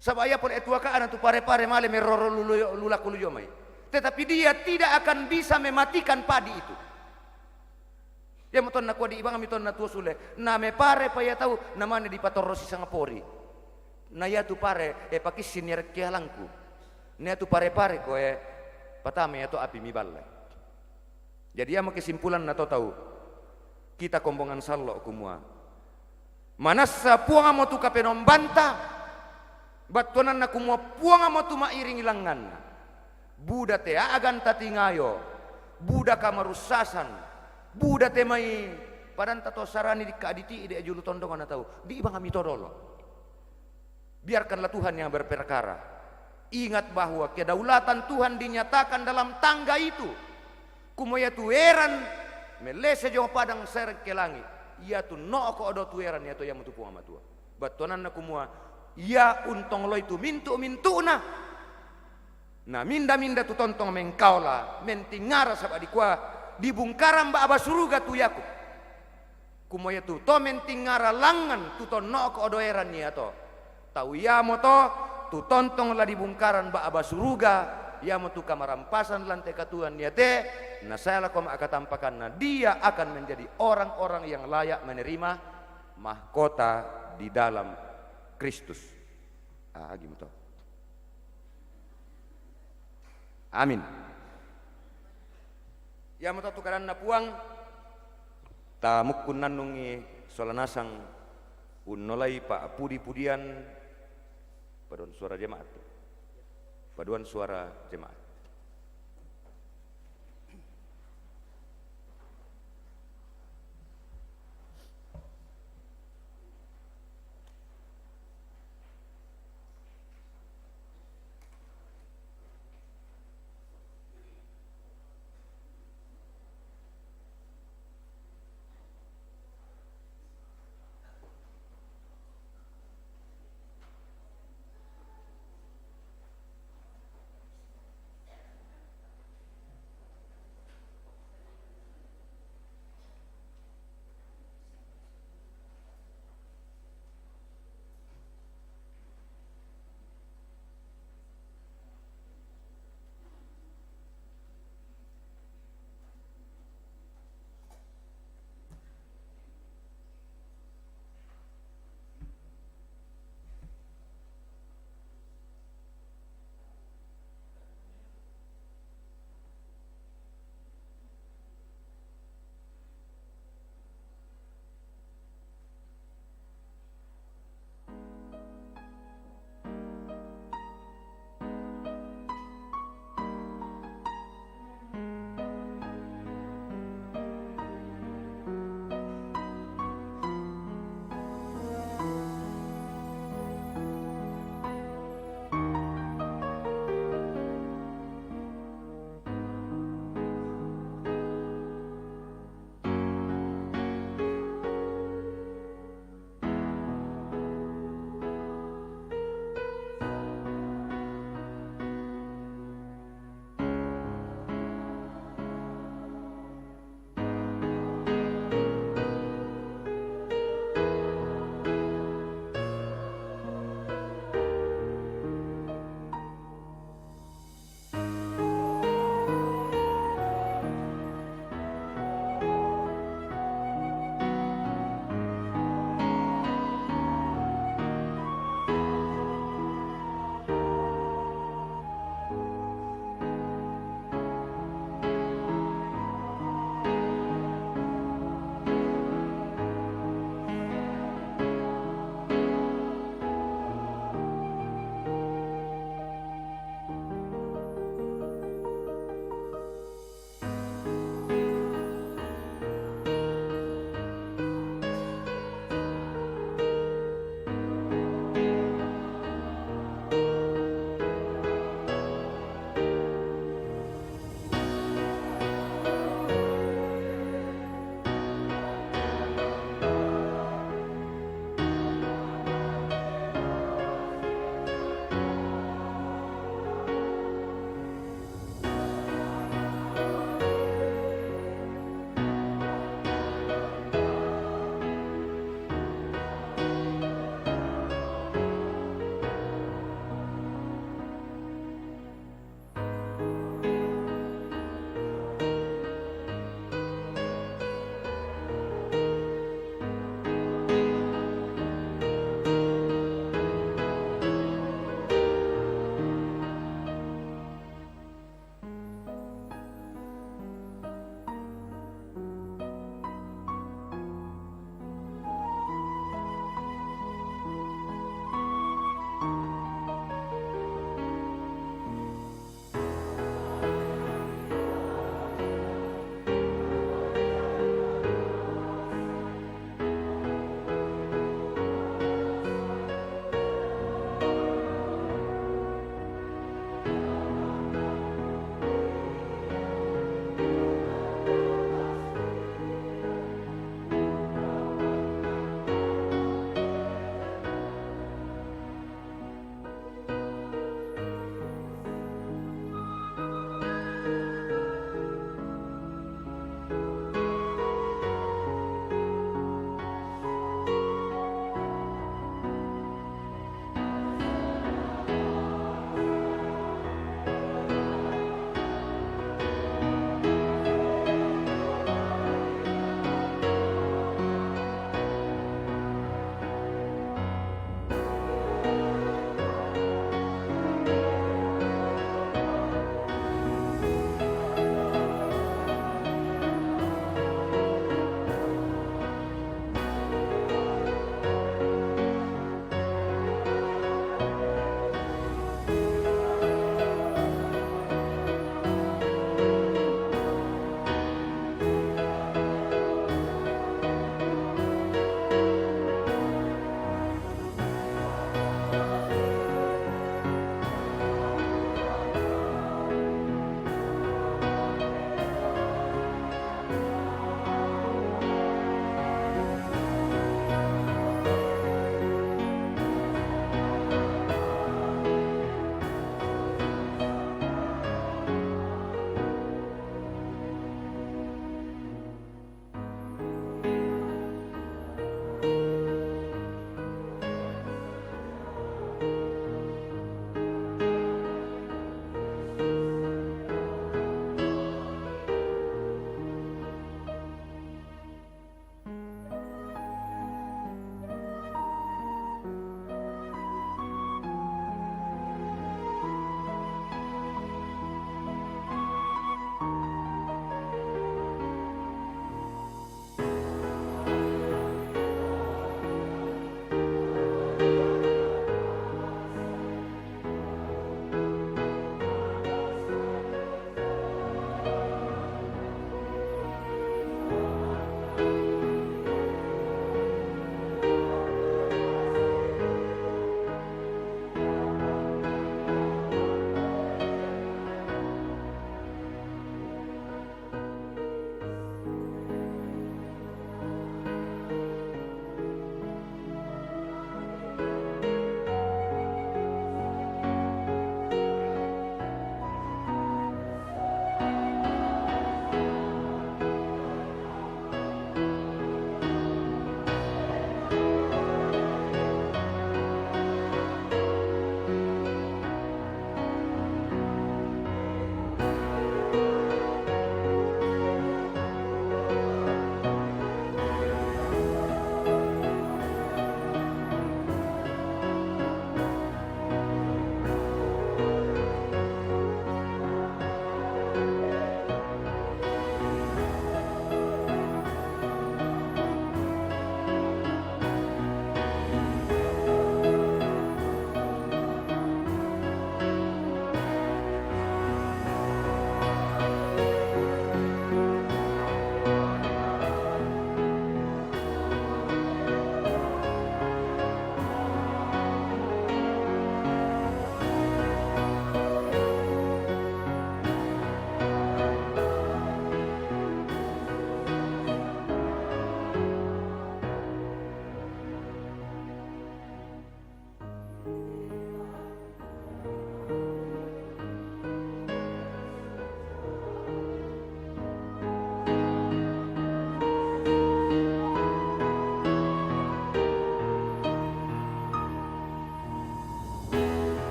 Saba ya por etua ka anu tu pare-pare male meroro lula kuluyo mai. Tetapi dia tidak akan bisa mematikan padi itu. Ya moton na ko di ibang miton na tuosule na me pare pa ya tahu namanya di patorosi sangapori na ya tu pare pakisin ya kialangku na tu pare-pare ko patame ya tu api mi balle. Jadi ya mo kesimpulan na to tahu kita kombongan sallo kumua manasa puang mo tu kapenom banta batuanan na kumua puang mo tu mairing ilangan buda te agan tatingayo buda kamarusasan Buda temai padan tato sarani di kaditi ide julu tondongan tahu di ibang kami todolo. Biarkanlah Tuhan yang berperkara. Ingat bahwa kedaulatan Tuhan dinyatakan dalam tangga itu. Kumoya tueran melese jong padang ser ke langit. Ia tu no ko odo tueran ya to yang mutu puang matua. Batonan na kumua ia untong lo itu mintu na. Na minda tu tontong mengkaula mentingara sabadi kwa di bungkaran ba abasuruga tu Yakub. Kumoya tu to mentingara langan tu to no ko odoeran ni ato. Tau ya mo to tu tontong la di bungkaran ba abasuruga ya mo tu kamarampasan lantai katuan ni te na saya lakom akatampakan na dia akan menjadi orang-orang yang layak menerima mahkota di dalam Kristus. Gitu. Amin. Ya mata tukaran na puang tamuk kunan nungi solanasang unnolai pa pudi-pudian paduan suara jemaat. Paduan suara jemaat.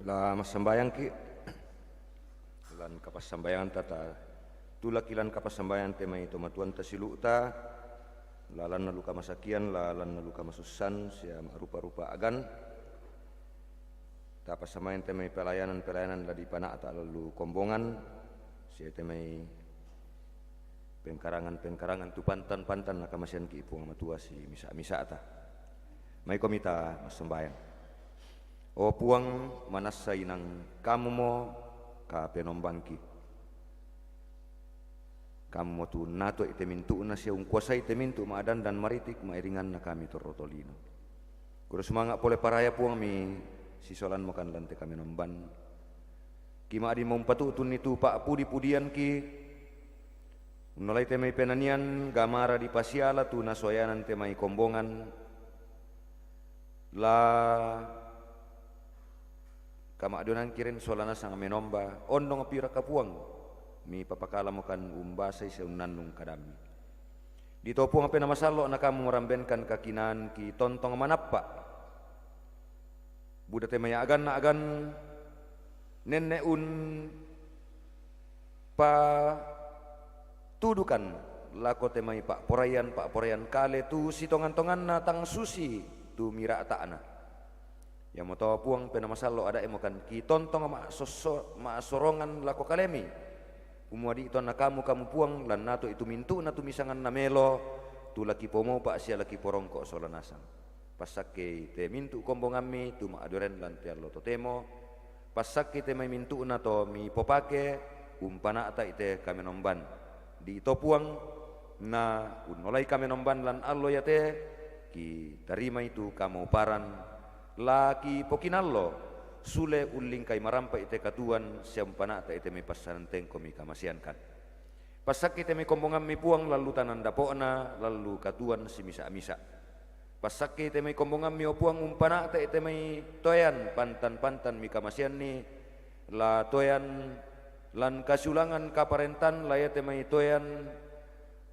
La mas sembayang ki lan kapas sembayangan tata tulakilan kapas sembayangan temai to matuan tasilu ta lalan nalu kamasakian lalan nalu kamasusan sia rupa-rupa agan tapas sembayangan temai pelayanan la di panak ta lalu kombongan sia temai pengkarangan tu pantan nakamasian ki ipung matua si misa ta mai komita mas sembayang o puang manasay ng kamu mo ka penombangki. Kamu mo tu nato itemintu na siya kuasa itemintu maadan dan maritik mairingan na kami torotolino. Kuro sumanga pole paraya puang mi sisolan mo kan lante kami nomban. Kima adi mo patutun nitu pa pudi-pudian ki. Unolay temay penanian gamara di pasiala tu nasoyanan temay kombongan. La kama adonan kirin solana sang menomba ondong apira kapuang mi papakala mo kan umbasay sa unanung kadami dito po nga pinamasalo na kamu marambenkan kakinan ki tontong manappa buda te maya agan na agan nenneun pa tudukan lako te may pak porayan kale tu sitongan-tongan na tang susi tu mira taana yang mau tahu puang penamasalo ada emokan ki tontong maasorongan lako kalemi umuadi itu na kamu puang lan nato itu mintu natu misangan namelo tu laki pomo pak sia laki porongko solanasang pasake te mintu kombongami tu maadoren lan te allo totemo pasake te mai mintu nato mi popake umpana ata ite kami nomban di to puang na unolai kami nomban lan allo yate ki tarima itu kamu paran laki pokinallo sule uling kay marampa ite katuan siampana ta ite may pasaranteng komi kamasiankan pasak ite may kombongan mi puang lalu tanan dapona lalu katuan si misa-misa pasak ite may kombongan mi opuang umpana ta ite may toyan pantan mi kamasian ni la toyan lan kasulangan kaparentan layate may toyan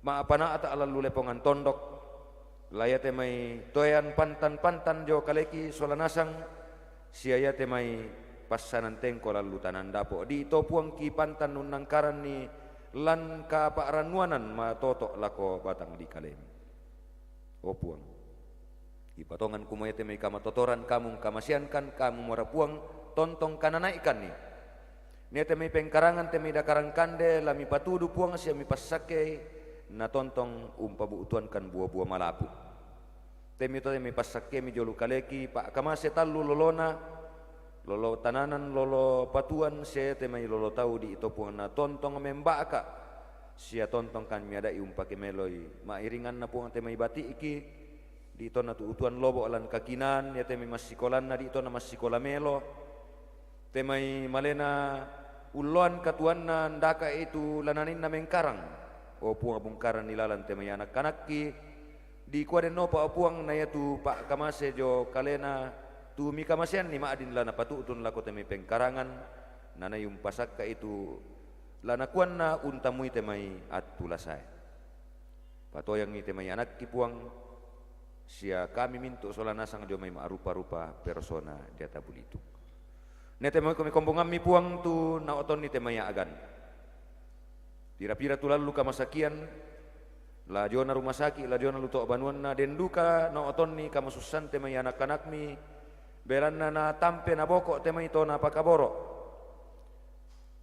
maapana ata lalu lepongan tondok layate may toyan pantan jo kaleki solanasang siayate may pasananteng ko lalu tanan dapo di ito puang ki pantan nun nangkaran ni lan kapaaranuanan matoto lako batang di kalemi o puang ipatongan kumayate may kamatotoran kamung kamasiankan kamung marapuang tontong kananaikan ni niate may pengkarangan te may dakarang kande lami patudu puang siya mi pasake na tontong umpabuutuan kan buah-buah malapu temi to temi pasake mi jolu kaleki pak kamase tallu lolona lolo tananan lolo patuan se temai lolo tau di ito puang na tontong membaka sia tontong kan mi ada umpake meloi mairingan na puang temai bati iki di ito na tuutuan lobo alan kakinan ya temi masikolan na di ito na masikola melo temai malena ulloan katuan na ndaka itu lananin na mengkarang o puang bungkaran nilalan temay anak-anak ki di kuaden no pa puang na yatu pak kamase jo kalena tu mi kamasian ni maadin lana patutun lako temay pengkarangan nana yung pasak ka itu lana kuan na untamui temay at tulasay patoyang ni temay anak ki puang sia kami minto solanasang jo may maarupa-rupa persona di atabulitu ne temay kami kombongan mi puang tu na oton ni temay agan pira-pira tu lalu kamasakian la jona rumah sakit la jona luto banuan na denduka na oton ni kamasusan temay anak-anak mi belan na tampe na bokok temay to na pakaboro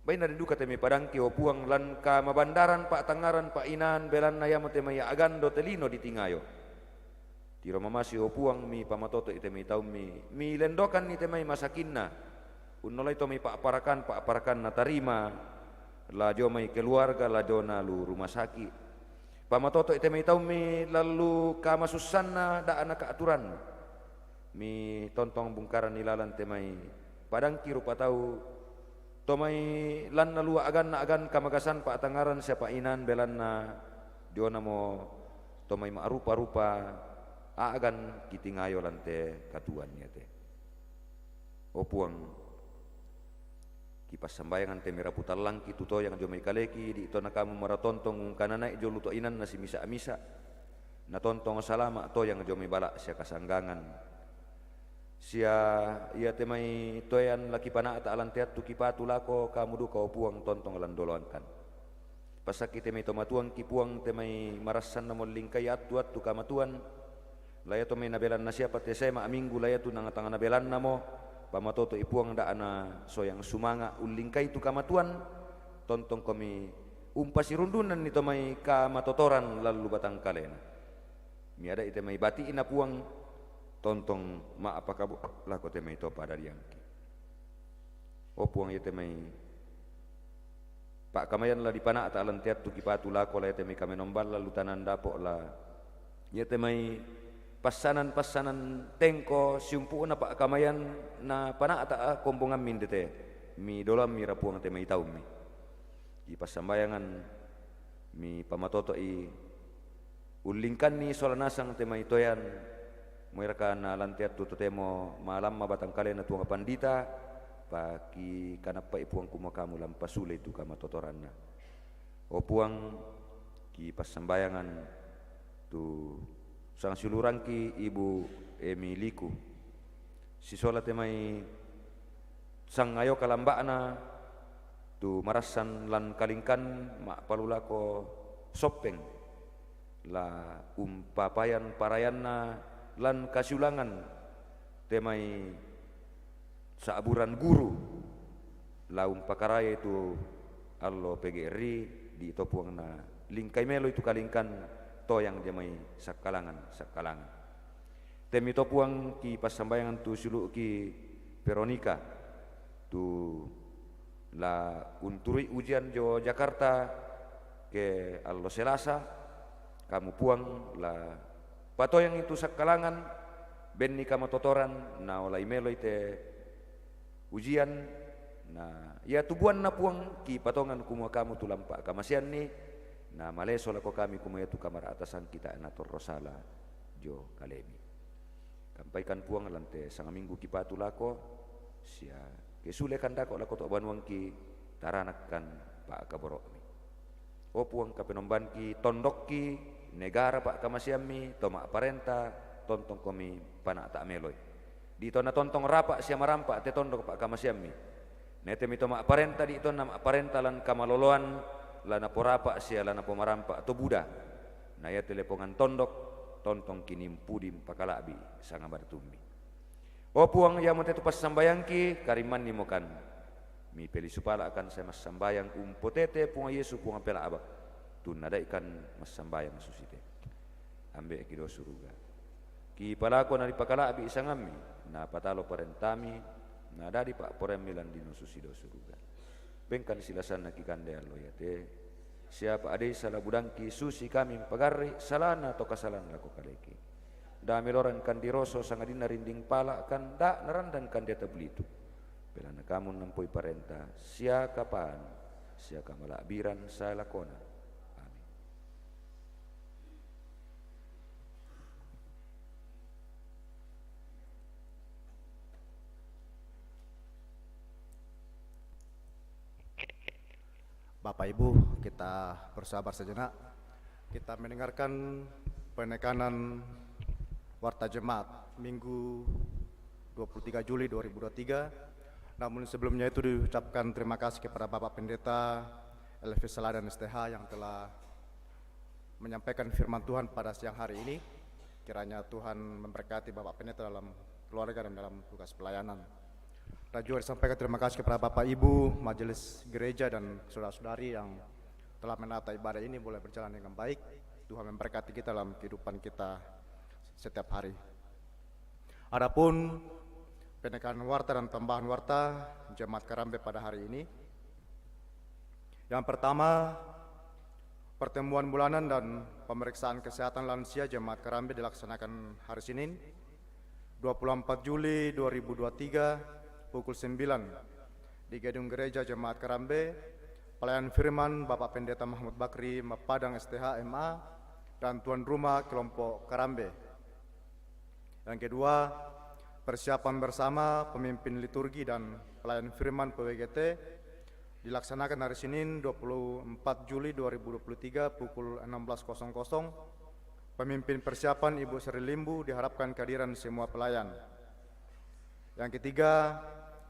bayi na denduka temay padangki o puang lan ka mabandaran pak tangaran pak inan belan na yamo temay agan do telino di tingayo tiro mamasi o puang mi pamatoto temay tau mi lendokan ni temay masakin na unolay to mi pak parakan na tarima la jo may keluarga la jo na lu rumah sakit pamatoto ite may tau mi lalu kamasusan na daan na kaaturan mi tontong bungkaran nilalan te may padang kiru patau to may lan na luwa agan kamagasan pa atangaran siya painan belan na jo na mo to may maarupa-rupa aagan kitingayo lan te katuan niya te o puang kipas sambayangan temera putar langki tuto yang jomai kaleki di ito na kamu maratontong kanana ijo luto inan na si misa na tontong salama to yang jomai balak siya kasanggangan sia ia temai toyan laki pana ata alan teat tu kipatu lako kamu du kau puang tontong alan doloankan pasaki temai tomatuang ki puang temai marasan namol lingkai atu atu kamatuan laya to may nabelan na siya pati saya maaminggu laya tu nangatang nabelan na mo pamatoto ipuang daan na soyang sumanga ulingkai tu kamatuan tontong kami umpasirundunan nito may kamatotoran lalu batang kalena miada ite may batiin na puang tontong maapakabu lako te may topa dari angki o puang ite may pak kamayan la di pana ata alan tiat tu kipatu lako la ite may kamenombal lalu tanan dapo la ite may pasanan tengko siumpu na pak kamayan na pana ata kombongan min dete mi dolam mi rapuang te may taum mi i pasambayangan mi pamatoto i ulingkan ni solanasang te may toyan muiraka na lantiat tu temo malam mabatang kale na tuang pandita paki kanapa ipuang kumakamu lampasule tu kamatotoran na o puang ki pasambayangan tu sang silurangki ibu Emiliku si sola temai sang ayo kalambak na tu marasan lan kalingkan mak palulako sopeng la umpapayan parayanna lan kasulangan temai saaburan guru la umpakaraya itu allo PGRI di topuang na lingkai melo itu kalingkan toyang jamai sakalangan temi topuang ki pasambayangan tu sulu ki Veronica tu la unturi ujian jo Jakarta ke allo Selasa kamu puang la patoyang itu sakalangan benni kamatotoran na olay melo ite ujian na ya tubuan na puang ki patongan kumua kamu tulampa kamasian ni na maleso lako kami kumaya tu kamar atasan kita nator rosala jo kalemi kampaikan puang lante sanga minggu ki patu lako sia kesule kandako lako to banuang ki taranakkan pak kaborok mi o puang kapenomban ki tondok ki negara pak kamasiami toma parenta tontong komi pana tak meloy di tona tontong rapak sia marampak te tondok pak kamasiami nete mi toma parenta di tona parenta lan kamaloloan lana porapa sia lana pomarampak to buda na ya telepongan tondok tontong kinimpudim pakalabi sanga bartumbi o puang ya mote tu pas sambayangki kariman ni mokan mi peli supala akan saya mas sambayang umpotete puang Yesu puang pela abak tu nadaikan mas sambayang susite ambe kido suruga ki palako na dipakalabi isangami na patalo parentami na dari pak poremilan dino susido suruga bengkan silasan na kikande allo yate siapa ade salah budangki susi kami pagarri salana to kasalan lako kaleki da meloran kan diroso sangadina rinding pala kan da narandan kan dia tablitu pelana kamu nampoi parenta sia kapan sia kamalabiran saya lakona. Bapak Ibu, kita bersabar sejenak. Kita mendengarkan penekanan Warta Jemaat Minggu 23 Juli 2023. Namun sebelumnya itu diucapkan terima kasih kepada Bapak Pendeta Elvis Sala dan STH yang telah menyampaikan firman Tuhan pada siang hari ini. Kiranya Tuhan memberkati Bapak Pendeta dalam keluarga dan dalam tugas pelayanan. Dan juga disampaikan terima kasih kepada Bapak Ibu, Majelis Gereja dan saudara-saudari yang telah menata ibadah ini boleh berjalan dengan baik. Tuhan memberkati kita dalam kehidupan kita setiap hari. Adapun penekanan warta dan tambahan warta Jemaat Karambe pada hari ini. Yang pertama, pertemuan bulanan dan pemeriksaan kesehatan lansia Jemaat Karambe dilaksanakan hari Senin 24 Juli 2023 pukul 9 di Gedung Gereja Jemaat Karambe. Pelayan firman Bapak Pendeta Mahmud Bakri Padang STH MA dan tuan rumah kelompok Karambe. Yang kedua, persiapan bersama pemimpin liturgi dan pelayan firman PWGT dilaksanakan hari Senin 24 Juli 2023 pukul 16.00. Pemimpin persiapan Ibu Sri Limbu diharapkan kehadiran semua pelayan. Yang ketiga,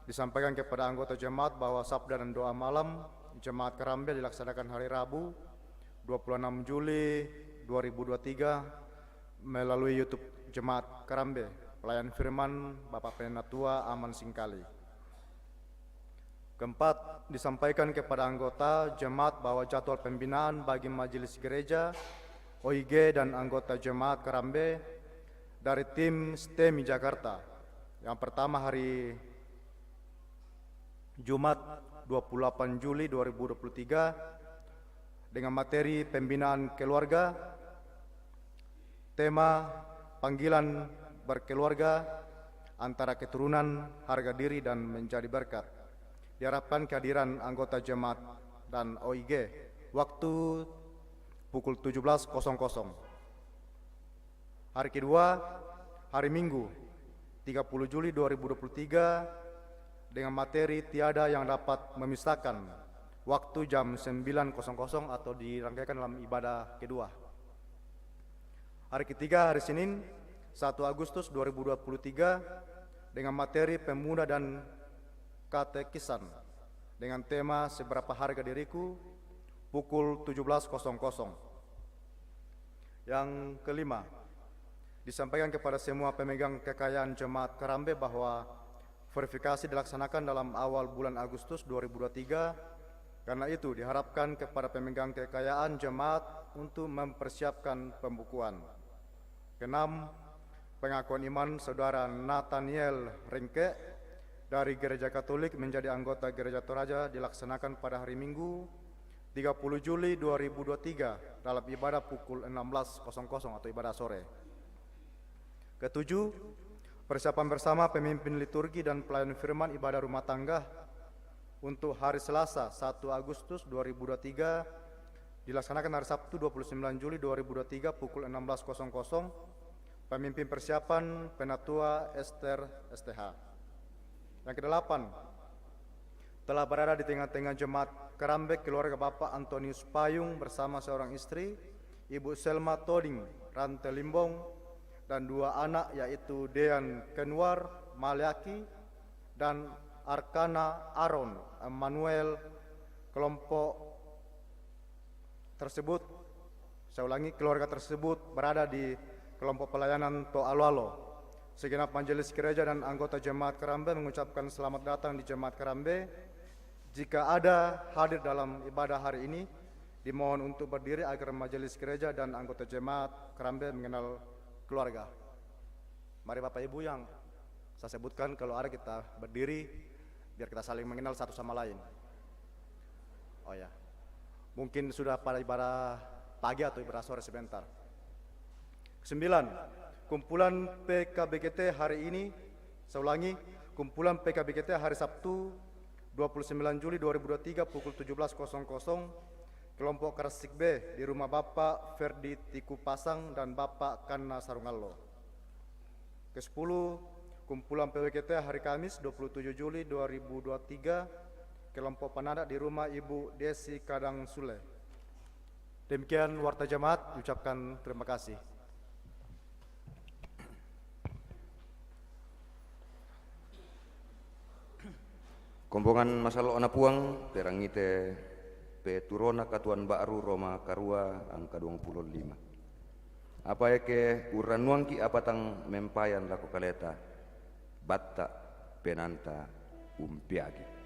disampaikan kepada anggota jemaat bahwa sabda dan doa malam Jemaat Karambe dilaksanakan hari Rabu 26 Juli 2023 melalui YouTube Jemaat Karambe. Pelayan firman Bapak Penatua Aman Singkali. Keempat, disampaikan kepada anggota jemaat bahwa jadwal pembinaan bagi majelis gereja, OIG dan anggota jemaat Karambe dari tim STEMI Jakarta. Yang pertama hari Jumat 28 Juli 2023 dengan materi pembinaan keluarga, tema panggilan berkeluarga antara keturunan, harga diri dan menjadi berkat. Diharapkan kehadiran anggota jemaat dan OIG waktu pukul 17.00. Hari kedua, hari Minggu 30 Juli 2023 dengan materi tiada yang dapat memisahkan, waktu jam 9.00 atau dirangkaikan dalam ibadah kedua. Hari ketiga, hari Senin 1 Agustus 2023 dengan materi pemuda dan katekisan dengan tema Seberapa Harga Diriku pukul 17.00. Yang kelima, disampaikan kepada semua pemegang kekayaan Jemaat Karambe bahwa verifikasi dilaksanakan dalam awal bulan Agustus 2023. Karena itu diharapkan kepada pemegang kekayaan jemaat untuk mempersiapkan pembukuan. Keenam, pengakuan iman Saudara Nathaniel Ringke dari Gereja Katolik menjadi anggota Gereja Toraja dilaksanakan pada hari Minggu 30 Juli 2023 dalam ibadah pukul 16.00 atau ibadah sore. Ketujuh, persiapan bersama pemimpin liturgi dan pelayan firman ibadah rumah tangga untuk hari Selasa 1 Agustus 2023 dilaksanakan hari Sabtu 29 Juli 2023 pukul 16.00. Pemimpin persiapan Penatua Esther STH. Yang kedelapan, telah berada di tengah-tengah jemaat Karambe keluarga Bapak Antonius Payung bersama seorang istri, Ibu Selma Toding Rante Limbong, dan dua anak yaitu Dean Kenwar Maliaki dan Arkana Aaron Emmanuel. Kelompok tersebut, saya ulangi, keluarga tersebut berada di kelompok pelayanan To'Aloalo. Segenap majelis gereja dan anggota jemaat Karambe mengucapkan selamat datang di jemaat Karambe. Jika ada hadir dalam ibadah hari ini, dimohon untuk berdiri agar majelis gereja dan anggota jemaat Karambe mengenal keluarga. Mari Bapak Ibu yang saya sebutkan, kalau ada kita berdiri biar kita saling mengenal satu sama lain. Oh ya, mungkin sudah pada ibadah pagi atau ibadah sore sebentar. 9. Kumpulan PKBGT hari ini, saya ulangi, kumpulan PKBGT hari Sabtu 29 Juli 2023 pukul 17.00 kelompok Karsik B di rumah Bapak Ferdi Tiku Pasang dan Bapak Kanna Sarungallo. Ke-10, kumpulan PWGT hari Kamis 27 Juli 2023 kelompok Panada di rumah Ibu Desi Kadang Sule. Demikian warta jemaat, ucapkan terima kasih. Kompongan masalah ona puang terangite peturona katuan baru Roma Karua angka 25. Apa ke uranuangki apatang mempayan laku kaleta batta penanta umpiagi.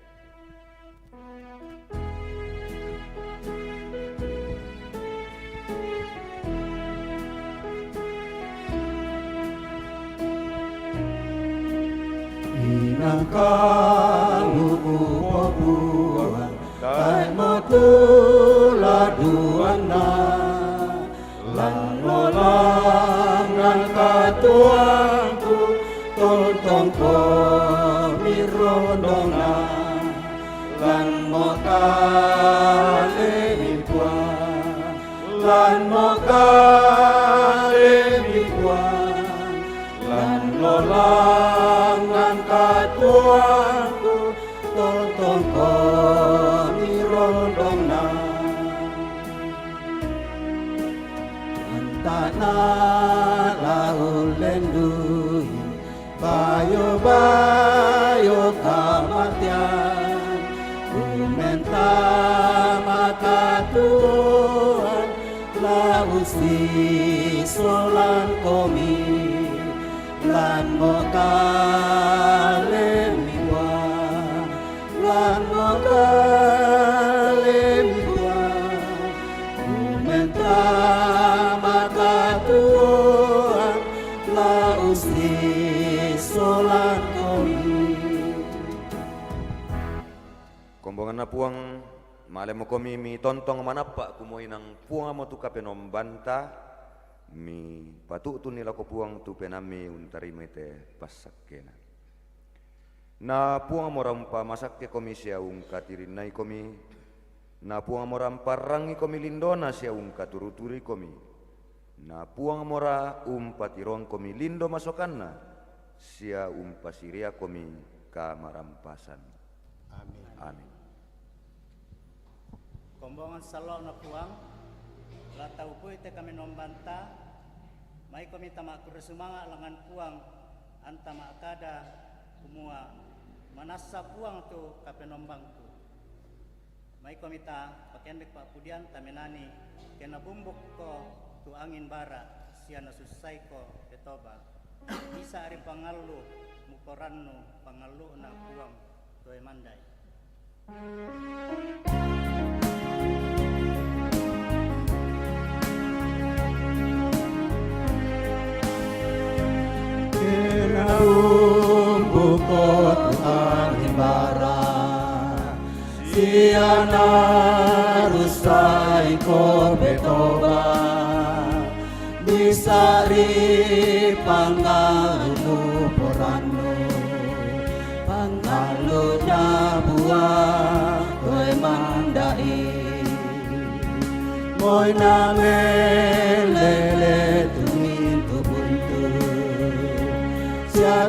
Inangkamu buah kai motula duana lan molangan katuangku tontong ko mirondona lan mokale bipuan lan mokale bipuan lan molangan katuangku tontong ko mirondona antana laul lendui bayo ba kayo kamatian umenta makatuan lausi solan komi lan mo kalemiwa lan mo kalemiwa umenta makatuan lausi solan komi. Kombongan na puang malemo komi mi tontong manapa kumoy ng puang mo tu kapenom banta mi patutu nila ko puang tu penami untari mete pasakena. Na puang mo rampa masakke komi siya ungkatirin nai komi. Na puang mo rampa rangi komi lindona siya ungkaturuturi komi. Na puang mora umpatirong komi lindo masokanna siya umpasiria komi kamarampasan. Amin. Amin. Kombongan salok na puang, latau po ite kami nombanta, may kami tama kurusumanga langan puang, antama akada kumua, manasa puang tu kapenombang tu. May kami ta pakendek pak pudian tamenani, kena bumbuk ko tu angin bara, siya nasusay ko ketoba. Isa ari pangalu, mukoranno pangalu na puang tu manday. Bukot angin bara siya narusay ko betoba bisari pangalu porano pangalu na buah ko'y mandai mo'y namelele tuminto buntu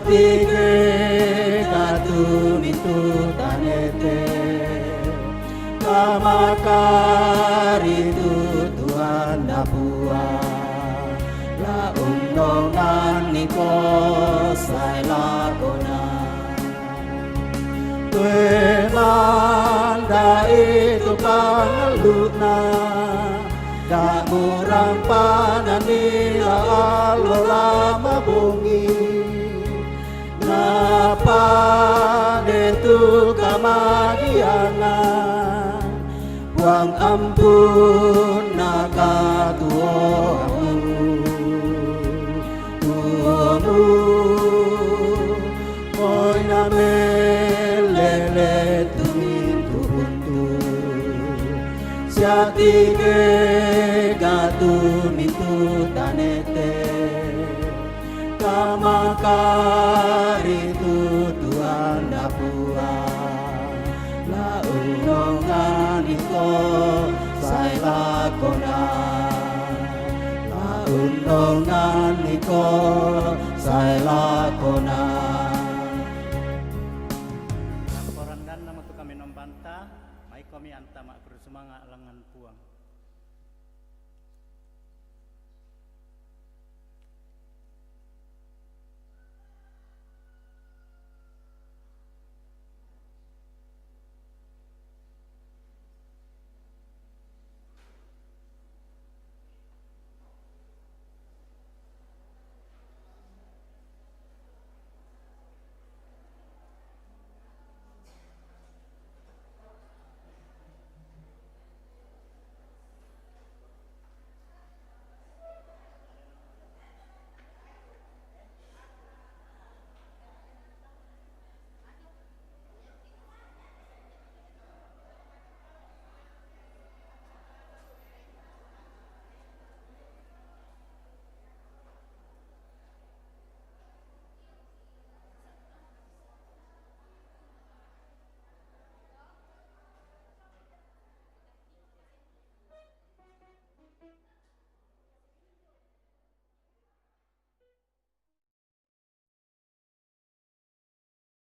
tige katumintu tanete kamakari tutuan dapua la undongan niko say lakona tue manda itu pangaluna da murang pananila alola mabungi Napa detu kamagianan Buang ampun nakatuomu Tuomu Moy namelele tumintu buntu Siatige gatumintu tanete Kamakari tutuan dapua La unongan iko say lakona La unongan iko say lakona